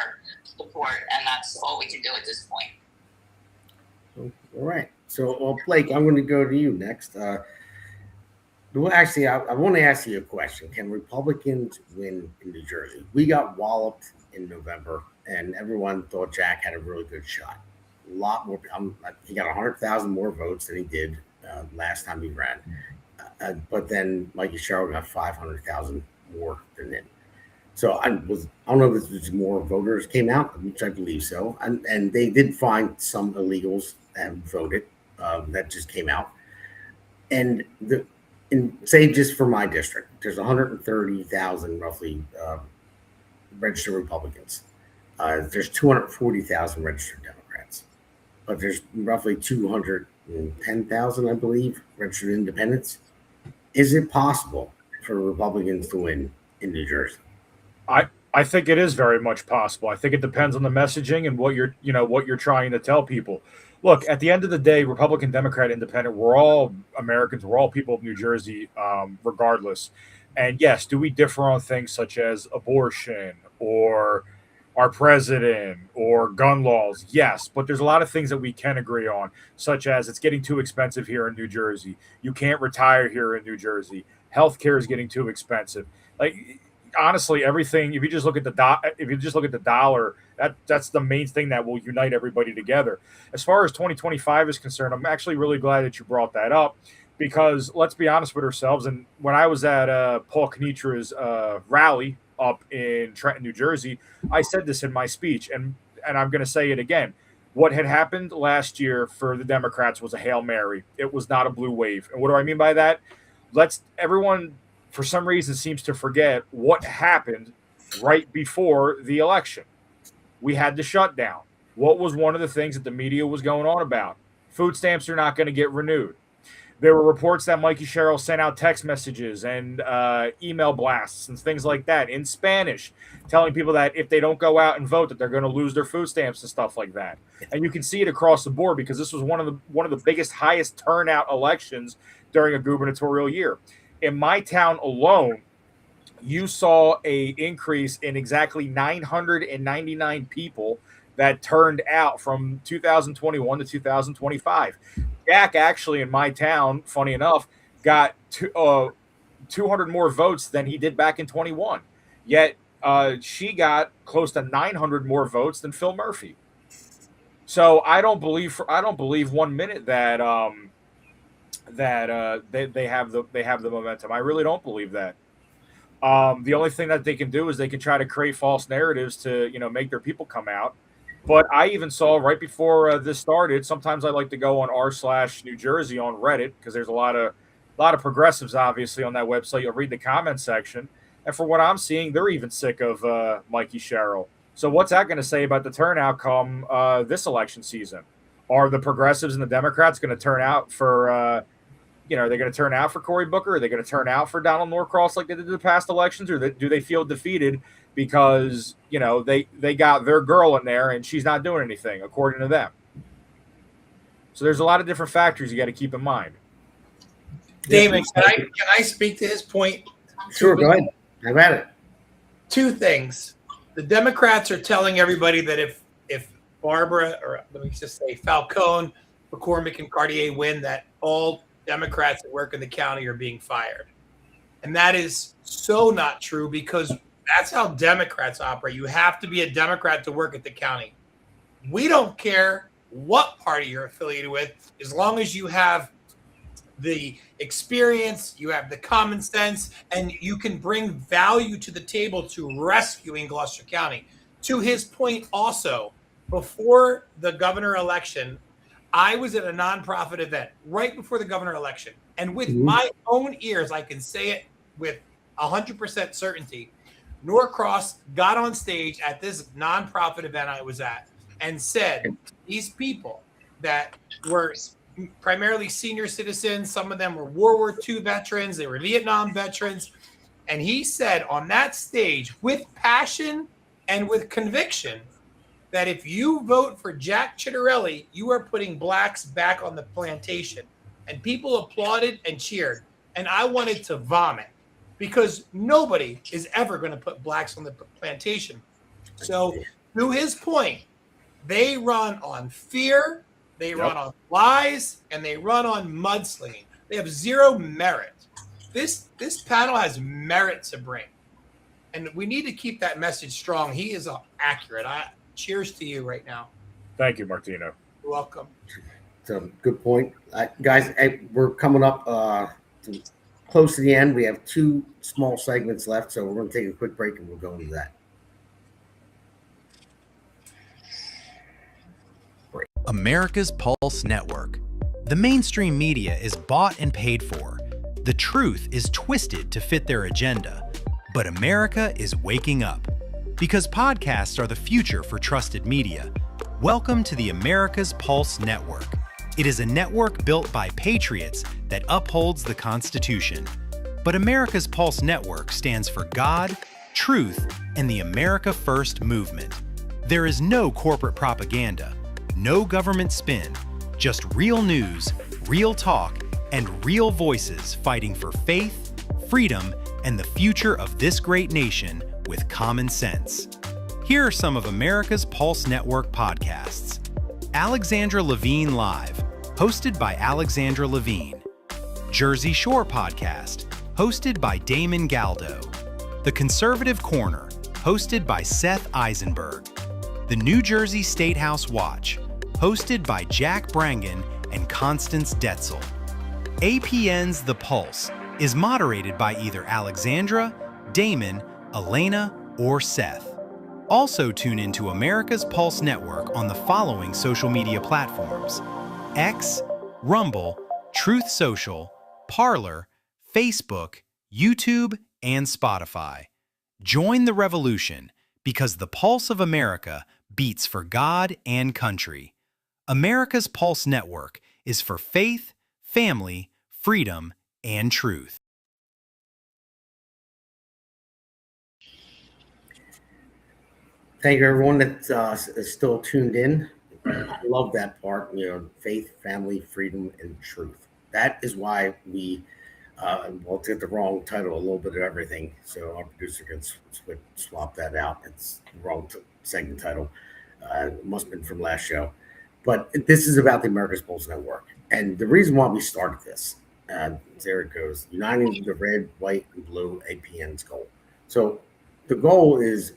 support, and that's all we can do at this point. All right. So, Blake, I'm going to go to you next. Well, actually, I want to ask you a question. Can Republicans win in New Jersey? We got walloped in November, and everyone thought Jack had a really good shot. A lot more. He got 100,000 more votes than he did last time he ran. But then Mikey Sherrill got 500,000 more than him. So I don't know if this was more voters came out, which I believe so, and they did find some illegals that voted. That just came out, and say just for my district, there's 130,000 roughly registered Republicans. There's 240,000 registered Democrats, but there's roughly 210,000, I believe, registered independents. Is it possible for Republicans to win in New Jersey? I think it is very much possible. I think it depends on the messaging and what you're trying to tell people. Look, at the end of the day, Republican, Democrat, Independent, we're all Americans. We're all people of New Jersey, regardless. And yes, do we differ on things such as abortion or our president or gun laws? Yes, but there's a lot of things that we can agree on, such as it's getting too expensive here in New Jersey. You can't retire here in New Jersey. Healthcare is getting too expensive. Like, honestly, everything. If you just look at the dollar, that's the main thing that will unite everybody together. As far as 2025 is concerned, I'm actually really glad that you brought that up, because let's be honest with ourselves. And when I was at Paul Knitra's rally up in Trenton, New Jersey, I said this in my speech, and I'm going to say it again. What had happened last year for the Democrats was a Hail Mary. It was not a blue wave. And what do I mean by that? Everyone, for some reason, seems to forget what happened right before the election. We had the shutdown. What was one of the things that the media was going on about? Food stamps are not going to get renewed. There were reports that Mikey Sherrill sent out text messages and email blasts and things like that in Spanish, telling people that if they don't go out and vote, that they're going to lose their food stamps and stuff like that. And you can see it across the board, because this was one of the biggest, highest turnout elections during a gubernatorial year. In my town alone, you saw a increase in exactly 999 people that turned out from 2021 to 2025. Jack, actually, in my town, funny enough, got 200 more votes than he did back in 21. Yet she got close to 900 more votes than Phil Murphy. So I don't believe 1 minute that they have the momentum. I really don't believe that. The only thing that they can do is they can try to create false narratives to make their people come out. But I even saw right before this started. Sometimes I like to go on r/New Jersey on Reddit, because there's a lot of progressives obviously on that website. You'll read the comment section, and for what I'm seeing, they're even sick of Mikey Sherrill. So what's that going to say about the turnout come this election season? Are the progressives and the Democrats going to turn out for are they going to turn out for Cory Booker? Are they going to turn out for Donald Norcross like they did in the past elections, or do they feel defeated because they got their girl in there and she's not doing anything according to them? So there's a lot of different factors you got to keep in mind. Damon, can I speak to his point? Sure, go ahead. Have at it. Two things. The Democrats are telling everybody that if Barbara, or let me just say Falcone, McCormick, and Cartier win, that all Democrats that work in the county are being fired. And that is so not true, because that's how Democrats operate. You have to be a Democrat to work at the county. We don't care what party you're affiliated with, as long as you have the experience, you have the common sense, and you can bring value to the table to rescuing Gloucester County. To his point also, before the governor election, I was at a nonprofit event right before the governor election. And with my own ears, I can say it with 100% certainty, Norcross got on stage at this nonprofit event I was at and said, these people that were primarily senior citizens, some of them were World War II veterans, they were Vietnam veterans. And he said on that stage, with passion and with conviction, that if you vote for Jack Chitterelli, you are putting blacks back on the plantation. And people applauded and cheered. And I wanted to vomit, because nobody is ever going to put blacks on the plantation. So to his point, they run on fear, they run on lies, and they run on mudslinging. They have zero merit. This panel has merit to bring. And we need to keep that message strong. He is accurate. Cheers to you right now. Thank you, Martino. You're welcome. So good point. Guys, we're coming up to close to the end. We have 2 small segments left, so we're going to take a quick break and we'll go into that. America's Pulse Network. The mainstream media is bought and paid for. The truth is twisted to fit their agenda. But America is waking up. Because podcasts are the future for trusted media. Welcome to the America's Pulse Network. It is a network built by patriots that upholds the Constitution. But America's Pulse Network stands for God, truth, and the America First movement. There is no corporate propaganda, no government spin, just real news, real talk, and real voices fighting for faith, freedom, and the future of this great nation with common sense. Here are some of America's Pulse Network podcasts. Alexandra Levine Live, hosted by Alexandra Levine. Jersey Shore Podcast, hosted by Damon Galdo. The Conservative Corner, hosted by Seth Eisenberg. The New Jersey State House Watch, hosted by Jack Brangan and Constance Detzel. APN's The Pulse is moderated by either Alexandra, Damon, Elena, or Seth. Also tune into America's Pulse Network on the following social media platforms: X, Rumble, Truth Social, Parler, Facebook, YouTube, and Spotify. Join the revolution because the pulse of America beats for God and country. America's Pulse Network is for faith, family, freedom, and truth. Thank you, everyone that is still tuned in. I love that part, faith, family, freedom, and truth. That is why we, we'll take the wrong title, a little bit of everything. So our producer can swap that out. It's the wrong segment title. It must have been from last show. But this is about the America's Pulse Network. And the reason why we started this, there it goes, uniting the red, white, and blue APN's goal. So the goal is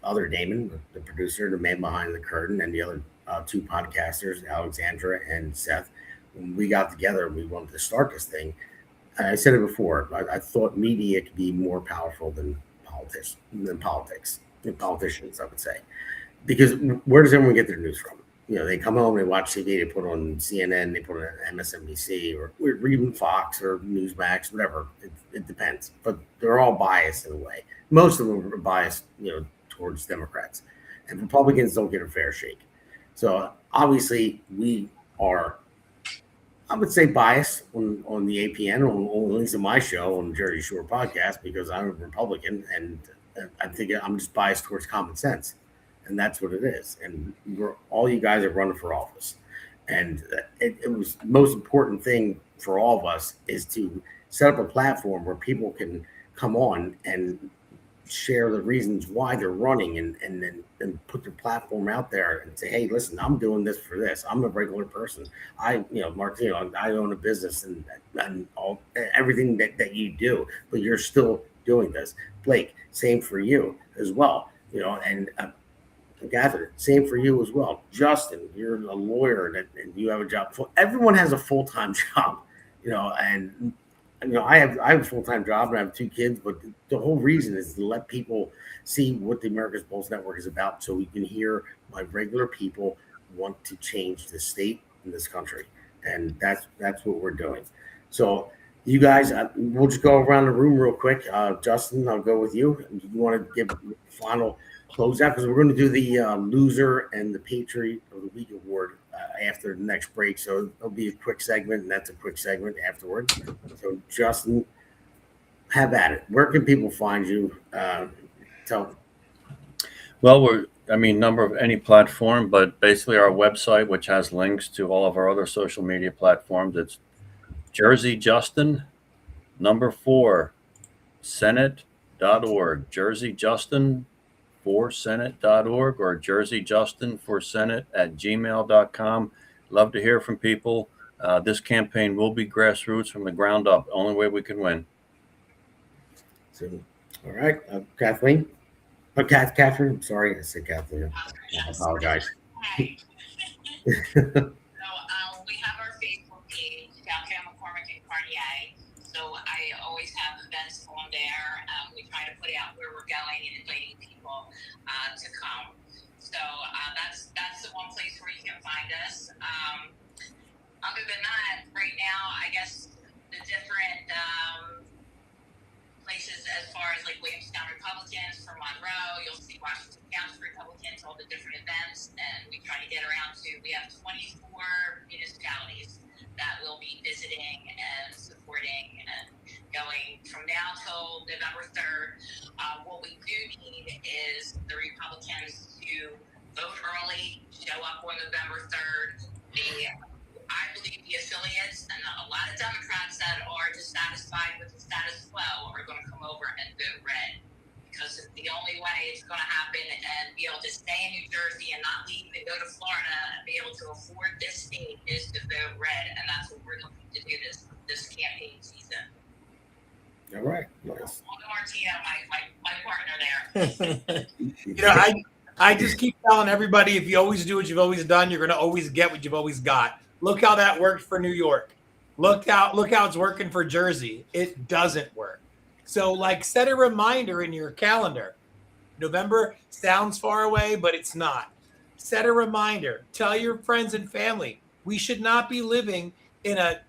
other Damon, the producer, the man behind the curtain, and the other 2 podcasters, Alexandra and Seth, when we got together and we wanted to start this thing, I said it before, I thought media could be more powerful than politics, politicians, I would say. Because where does everyone get their news from? They come home, they watch TV, they put on CNN, they put on MSNBC, or even Fox or Newsmax, whatever. It depends. But they're all biased in a way. Most of them are biased, towards Democrats, and Republicans don't get a fair shake. So obviously we are, I would say, biased on the APN, on at least on my show on the Jersey Shore podcast, because I'm a Republican and I think I'm just biased towards common sense, and that's what it is. And all you guys are running for office, and it was the most important thing for all of us is to set up a platform where people can come on and share the reasons why they're running and put their platform out there and say, hey, listen, I'm doing this for this. I'm a regular person. Martino, I own a business and all everything that you do, but you're still doing this. Blake, same for you as well. And Katherine, same for you as well. Justin, you're a lawyer and you have a job. Everyone has a full-time job, and I have a full-time job and I have 2 kids, but the whole reason is to let people see what the America's Pulse Network is about, so we can hear why regular people want to change the state in this country, and that's what we're doing. So you guys, we'll just go around the room real quick. Justin, I'll go with you. You want to give a final closeout, because we're going to do the loser and the Patriot of the Week award after the next break. So it'll be a quick segment, and that's a quick segment afterwards. So Justin, have at it. Where can people find you? Tell. Well, number of any platform, but basically our website, which has links to all of our other social media platforms. It's Jersey Justin 4 Senate.org. Jersey Justin for Senate.org, or jerseyjustin4senate@gmail.com. Love to hear from people. This campaign will be grassroots from the ground up. Only way we can win. So, all right, Kathleen. Katherine. I'm sorry, I said Kathleen. I apologize. Okay. So we have our Facebook page, Falcone, McCormick, and Cartier. So That's the one place where you can find us. Other than that, right now, I guess the different places as far as like Williamstown Republicans for Monroe, you'll see Washington County Republicans, all the different events, and we try to get around to, we have 24 municipalities that will be visiting and supporting and going from now till November 3rd. What we do need is the Republicans to vote early, show up on November 3rd. I believe the affiliates and a lot of Democrats that are dissatisfied with the status quo are going to come over and vote red, because it's the only way it's going to happen and be able to stay in New Jersey and not leave and go to Florida and be able to afford this state is to vote red, and that's what we're looking to do this campaign season. All right. Nice. Martino, my partner there. I just keep telling everybody, if you always do what you've always done, you're going to always get what you've always got. Look how that worked for New York. Look how it's working for Jersey. It doesn't work. So, like, set a reminder in your calendar. November sounds far away, but it's not. Set a reminder. Tell your friends and family. We should not be living in a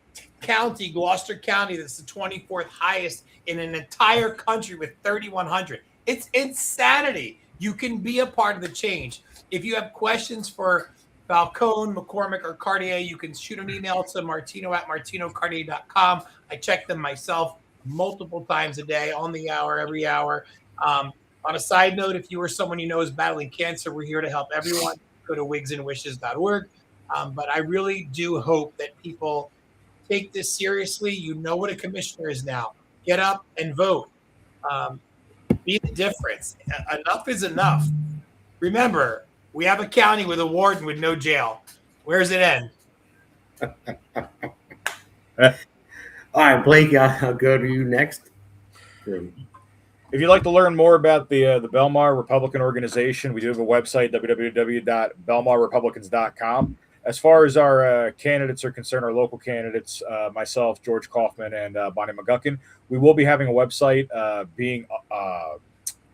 county, Gloucester County, that's the 24th highest in an entire country with 3,100. It's insanity. You can be a part of the change. If you have questions for Falcone, McCormick, or Cartier, you can shoot an email to martino@martinocartier.com. I check them myself multiple times a day, on the hour, every hour. On a side note, if you or someone you know is battling cancer, we're here to help everyone. Go to wigsandwishes.org. But I really do hope that people take this seriously. You know what a commissioner is now. Get up and vote. Be the difference. Enough is enough. Remember, we have a county with a warden with no jail. Where does it end? All right, Blake, I'll go to you next. If you'd like to learn more about the Belmar Republican Organization, we do have a website, www.belmarrepublicans.com. As far as our candidates are concerned, our local candidates, myself, George Kaufman, and Bonnie McGuckin, we will be having a website being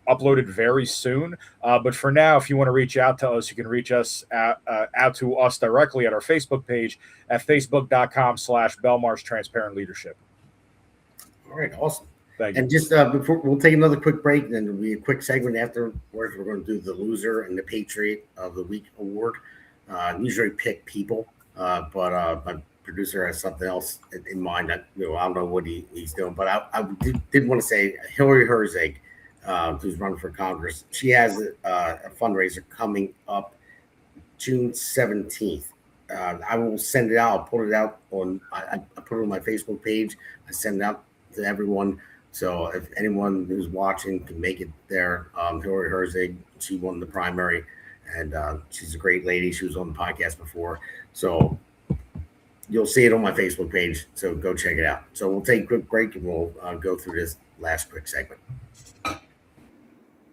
uploaded very soon. But for now, if you want to reach out to us, you can reach us out to us directly at our Facebook page at facebook.com/Belmar's Transparent Leadership. All right, awesome. Thank you. And just before, we'll take another quick break, and then there'll be a quick segment afterwards. We're going to do the loser and the Patriot of the Week award. Usually pick people, but my producer has something else in mind. That I don't know what he's doing, but I did want to say Hillary Herzig, who's running for Congress. She has a fundraiser coming up June 17th. I will send it out. I'll put it out on. I put it on my Facebook page. I send it out to everyone. So if anyone who's watching can make it there, Hillary Herzig, she won the primary. And she's a great lady. She was on the podcast before. So you'll see it on my Facebook page. So go check it out. So we'll take a quick break and we'll go through this last quick segment.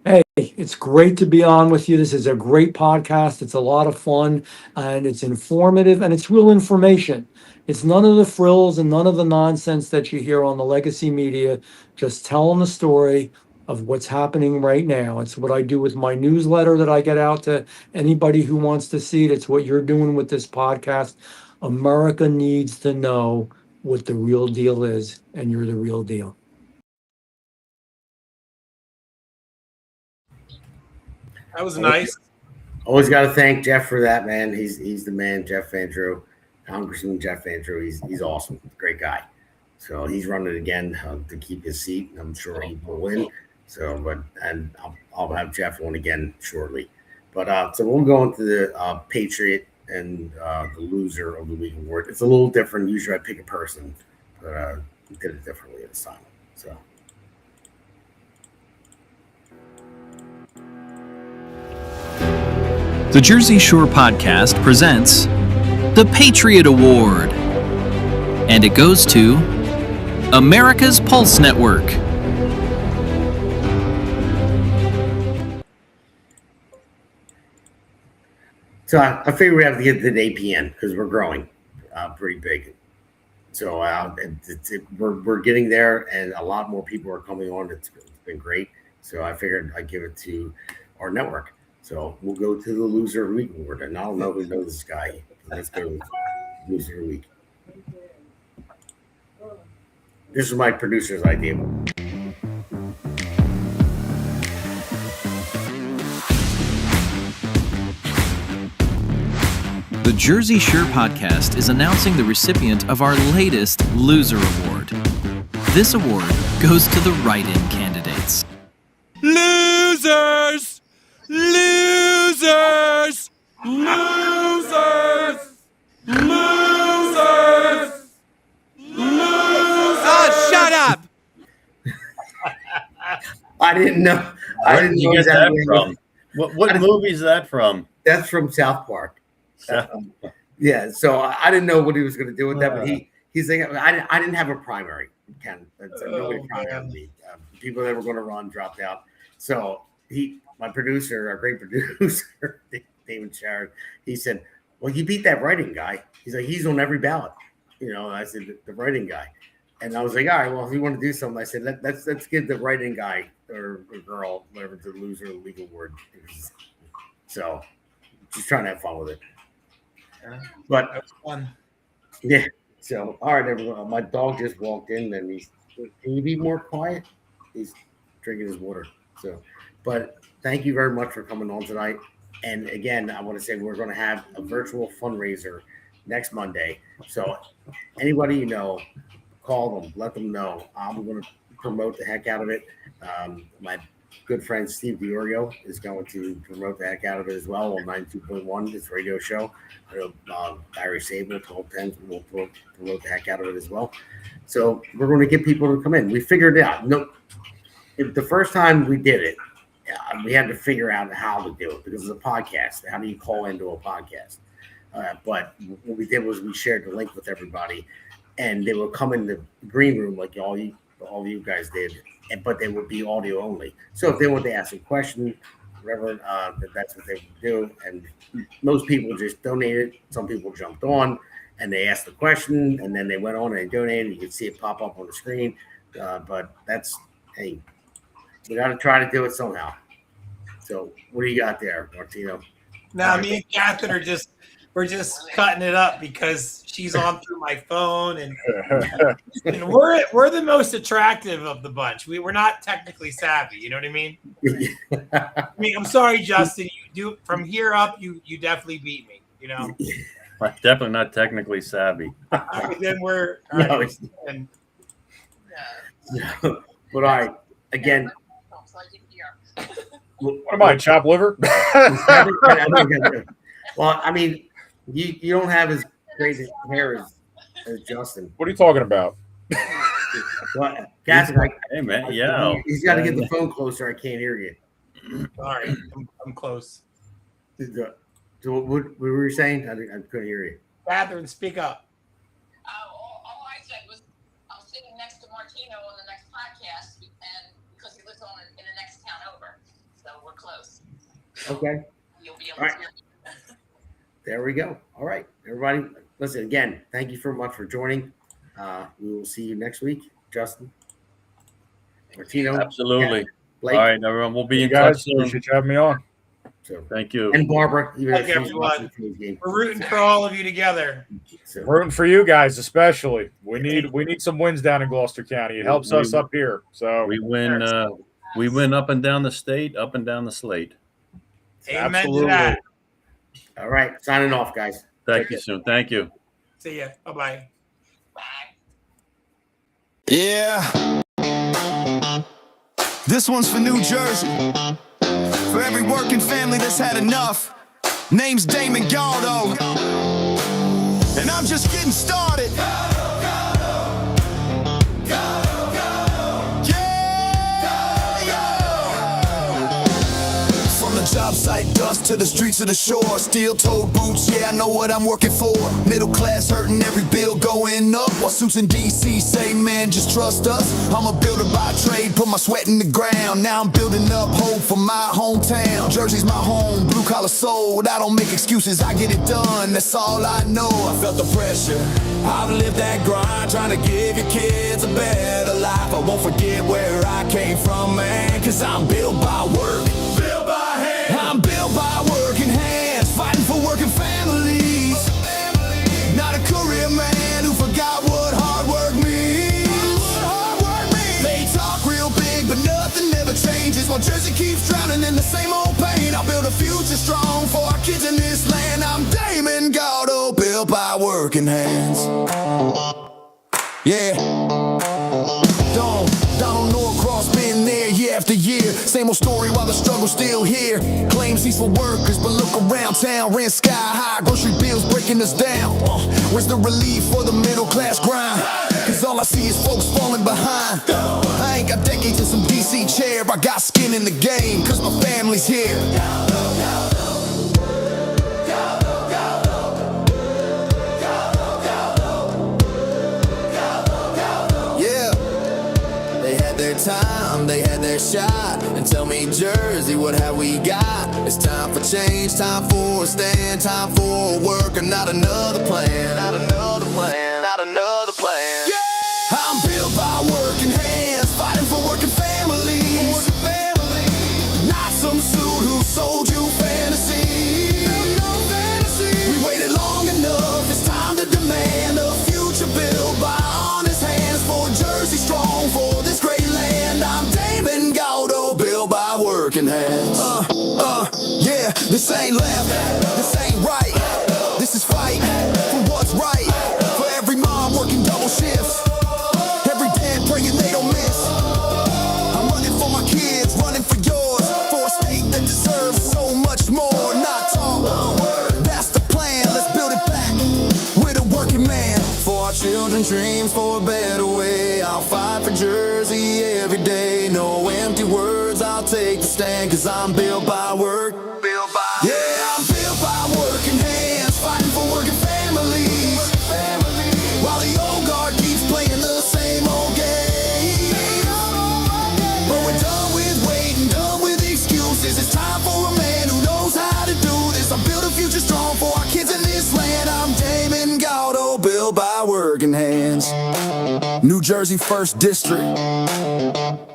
Hey, it's great to be on with you. This is a great podcast. It's a lot of fun and it's informative and it's real information. It's none of the frills and none of the nonsense that you hear on the legacy media. Just telling the story of what's happening right now. It's what I do with my newsletter that I get out to anybody who wants to see it. It's what you're doing with this podcast. America needs to know what the real deal is, and you're the real deal. That was nice. Always got to thank Jeff for that, man. He's the man, Jeff Andrew, Congressman Jeff Andrew. He's awesome, great guy. So he's running again to keep his seat. I'm sure he will win. So, and I'll have Jeff on again shortly. But so we'll go into the Patriot and the loser of the week award. It's a little different. Usually I pick a person, but we did it differently this time. So. The Jersey Shore Podcast presents the Patriot Award, and it goes to America's Pulse Network. So I figure we have to get to the APN because we're growing pretty big. So we're getting there, and a lot more people are coming on. It's been great. So I figured I'd give it to our network. So we'll go to the loser of the week award, and I don't know who knows this guy. Let's go with loser of the week. This is my producer's idea. The Jersey Shore podcast is announcing the recipient of our latest Loser Award. This award goes to the write-in candidates. Losers! Losers! Losers! Losers! Losers! Oh, shut up! I didn't know. Where did you get that from? What movie is that from? That's from South Park. Yeah, so I didn't know what he was going to do with that, but he's like, I didn't have a primary, Ken. Nobody primared me. People that were going to run dropped out. So my producer, our great producer, Damon, he said, "Well, you beat that writing guy." He's like, "He's on every ballot." You know, I said, "The writing guy," and I was like, "All right, well, if you want to do something," I said, "Let's give the writing guy or girl, whatever, the loser of the legal award." So, just trying to have fun with it. But That was fun. yeah. So, all right, everyone. My dog just walked in, and can you be more quiet? He's drinking his water. So, but thank you very much for coming on tonight. And again, I want to say we're going to have a virtual fundraiser next Monday. So, anybody you know, call them, let them know. I'm going to promote the heck out of it. My good friend Steve DiOrio is going to promote the heck out of it as well on 92.1, this radio show. I know Barry Sable, 1210, will promote the heck out of it as well. So we're going to get people to come in. We figured it out. The first time we did it, we had to figure out how to do it because it's a podcast. How do you call into a podcast? But what we did was we shared the link with everybody, and they would come in the green room like all you guys did, but they would be audio only. So if they want to ask a question, whatever, that's what they would do. And most people just donated. Some people jumped on and they asked the question, and then they went on and they donated. You could see it pop up on the screen. But hey, we got to try to do it somehow. So what do you got there, Martino? Now, me and Catherine we're just cutting it up because she's on through my phone, and we're the most attractive of the bunch. We're not technically savvy, you know what I mean? I'm sorry, Justin. You do from here up, you definitely beat me. You know, I'm definitely not technically savvy. Then we're but all right, again. What am I, chopped liver? Well, I mean, you don't have as great hair as Justin. What are you talking about? Well, Catherine, hey man, yeah. He's got to get the phone closer. I can't hear you. All right, I'm close. So what were you saying? I couldn't hear you. Catherine, speak up. All I said was I'm sitting next to Martino on the next podcast, and because he lives in the next town over, so we're close. Okay. You'll be able to hear me. There we go. All right, everybody. Listen, again, thank you so much for joining. We will see you next week, Justin, Martino. Absolutely. Blake. All right, everyone. We'll be in guys, touch soon. appreciate you having me on. So, Thank you. and Barbara. Even Thank if she's watching everyone. the game. We're rooting for all of you together. So, Rooting for you guys, especially. We need some wins down in Gloucester County. It helps us up here. So We win up and down the state, up and down the slate. Amen Absolutely. to that. all right, signing off, guys. Thank you soon. Thank you. See ya. Bye-bye. Yeah. This one's for New Jersey. For every working family that's had enough. Name's Damon Galdo. And I'm just getting started. Job site dust to the streets of the shore. Steel-toed boots, yeah, I know what I'm working for. Middle class hurting, every bill going up. While suits in D.C. say, man, just trust us. I'm a builder by trade, put my sweat in the ground. Now I'm building up hope for my hometown. Jersey's my home, blue-collar soul. I don't make excuses, I get it done, that's all I know. I felt the pressure, I've lived that grind, trying to give your kids a better life. I won't forget where I came from, man, cause I'm built by work. I'm built built by working hands, fighting for working families. Not a career man who forgot what hard work means. They talk real big, but nothing ever changes. While Jersey keeps drowning in the same old pain, I'll build a future strong for our kids in this land. I'm Damon Galdo, built by working hands. Yeah. Donald Norcross been there year after year. Same old story while the struggle's still here. Claims he's for workers, but look around town. Rent sky high, grocery bills breaking us down. Where's the relief for the middle class grind? Cause all I see is folks falling behind. I ain't got decades in some DC chair. I got skin in the game, cause my family's here. Time, they had their shot. And tell me, Jersey, what have we got? It's time for change, time for a stand, time for work, and not another plan. Not another plan, not another plan. Yeah! I'm built by working hands, fighting for working families. Not some suit who sold you fantasy. We waited long enough, it's time to demand a future built by honest hands for Jersey strong, for this great land. I'm Damon Galdo, built by working hands. Yeah, this ain't left, this ain't right. This is fight for what's right. For every mom working double shifts, every dad praying they don't miss. I'm running for my kids, running for yours, for a state that deserves so much more. Not talk, that's the plan. Let's build it back with a working man. For our children's dreams, for a better way. I'll fight for Jersey every day. No empty words, I'll take the stand. Cause I'm built by work. Yeah, I'm built by working hands, fighting for working families. While the old guard keeps playing the same old game. But we're done with waiting, done with excuses. It's time for a man who knows how to do this. I build a future strong for our kids in this land. I'm Damon Galdo, built by working hands. New Jersey 1st District.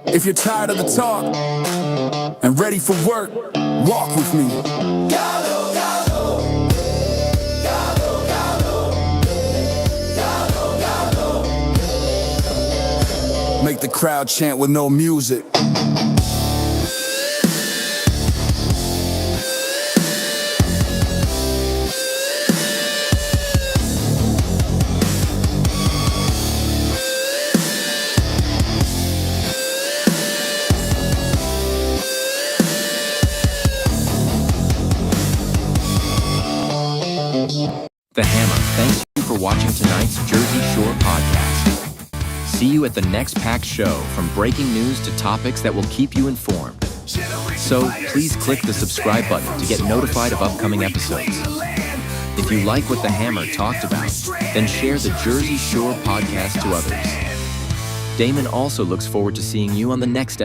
If you're tired of the talk and ready for work, walk with me. Galdo, Galdo. Galdo, Galdo. Galdo, Galdo. Make the crowd chant with no music. The Hammer thanks you for watching tonight's Jersey Shore podcast. See you at the next packed show, from breaking news to topics that will keep you informed. So please click the subscribe button to get notified of upcoming episodes. If you like what the Hammer talked about, then share the Jersey Shore podcast to others. Damon also looks forward to seeing you on the next episode.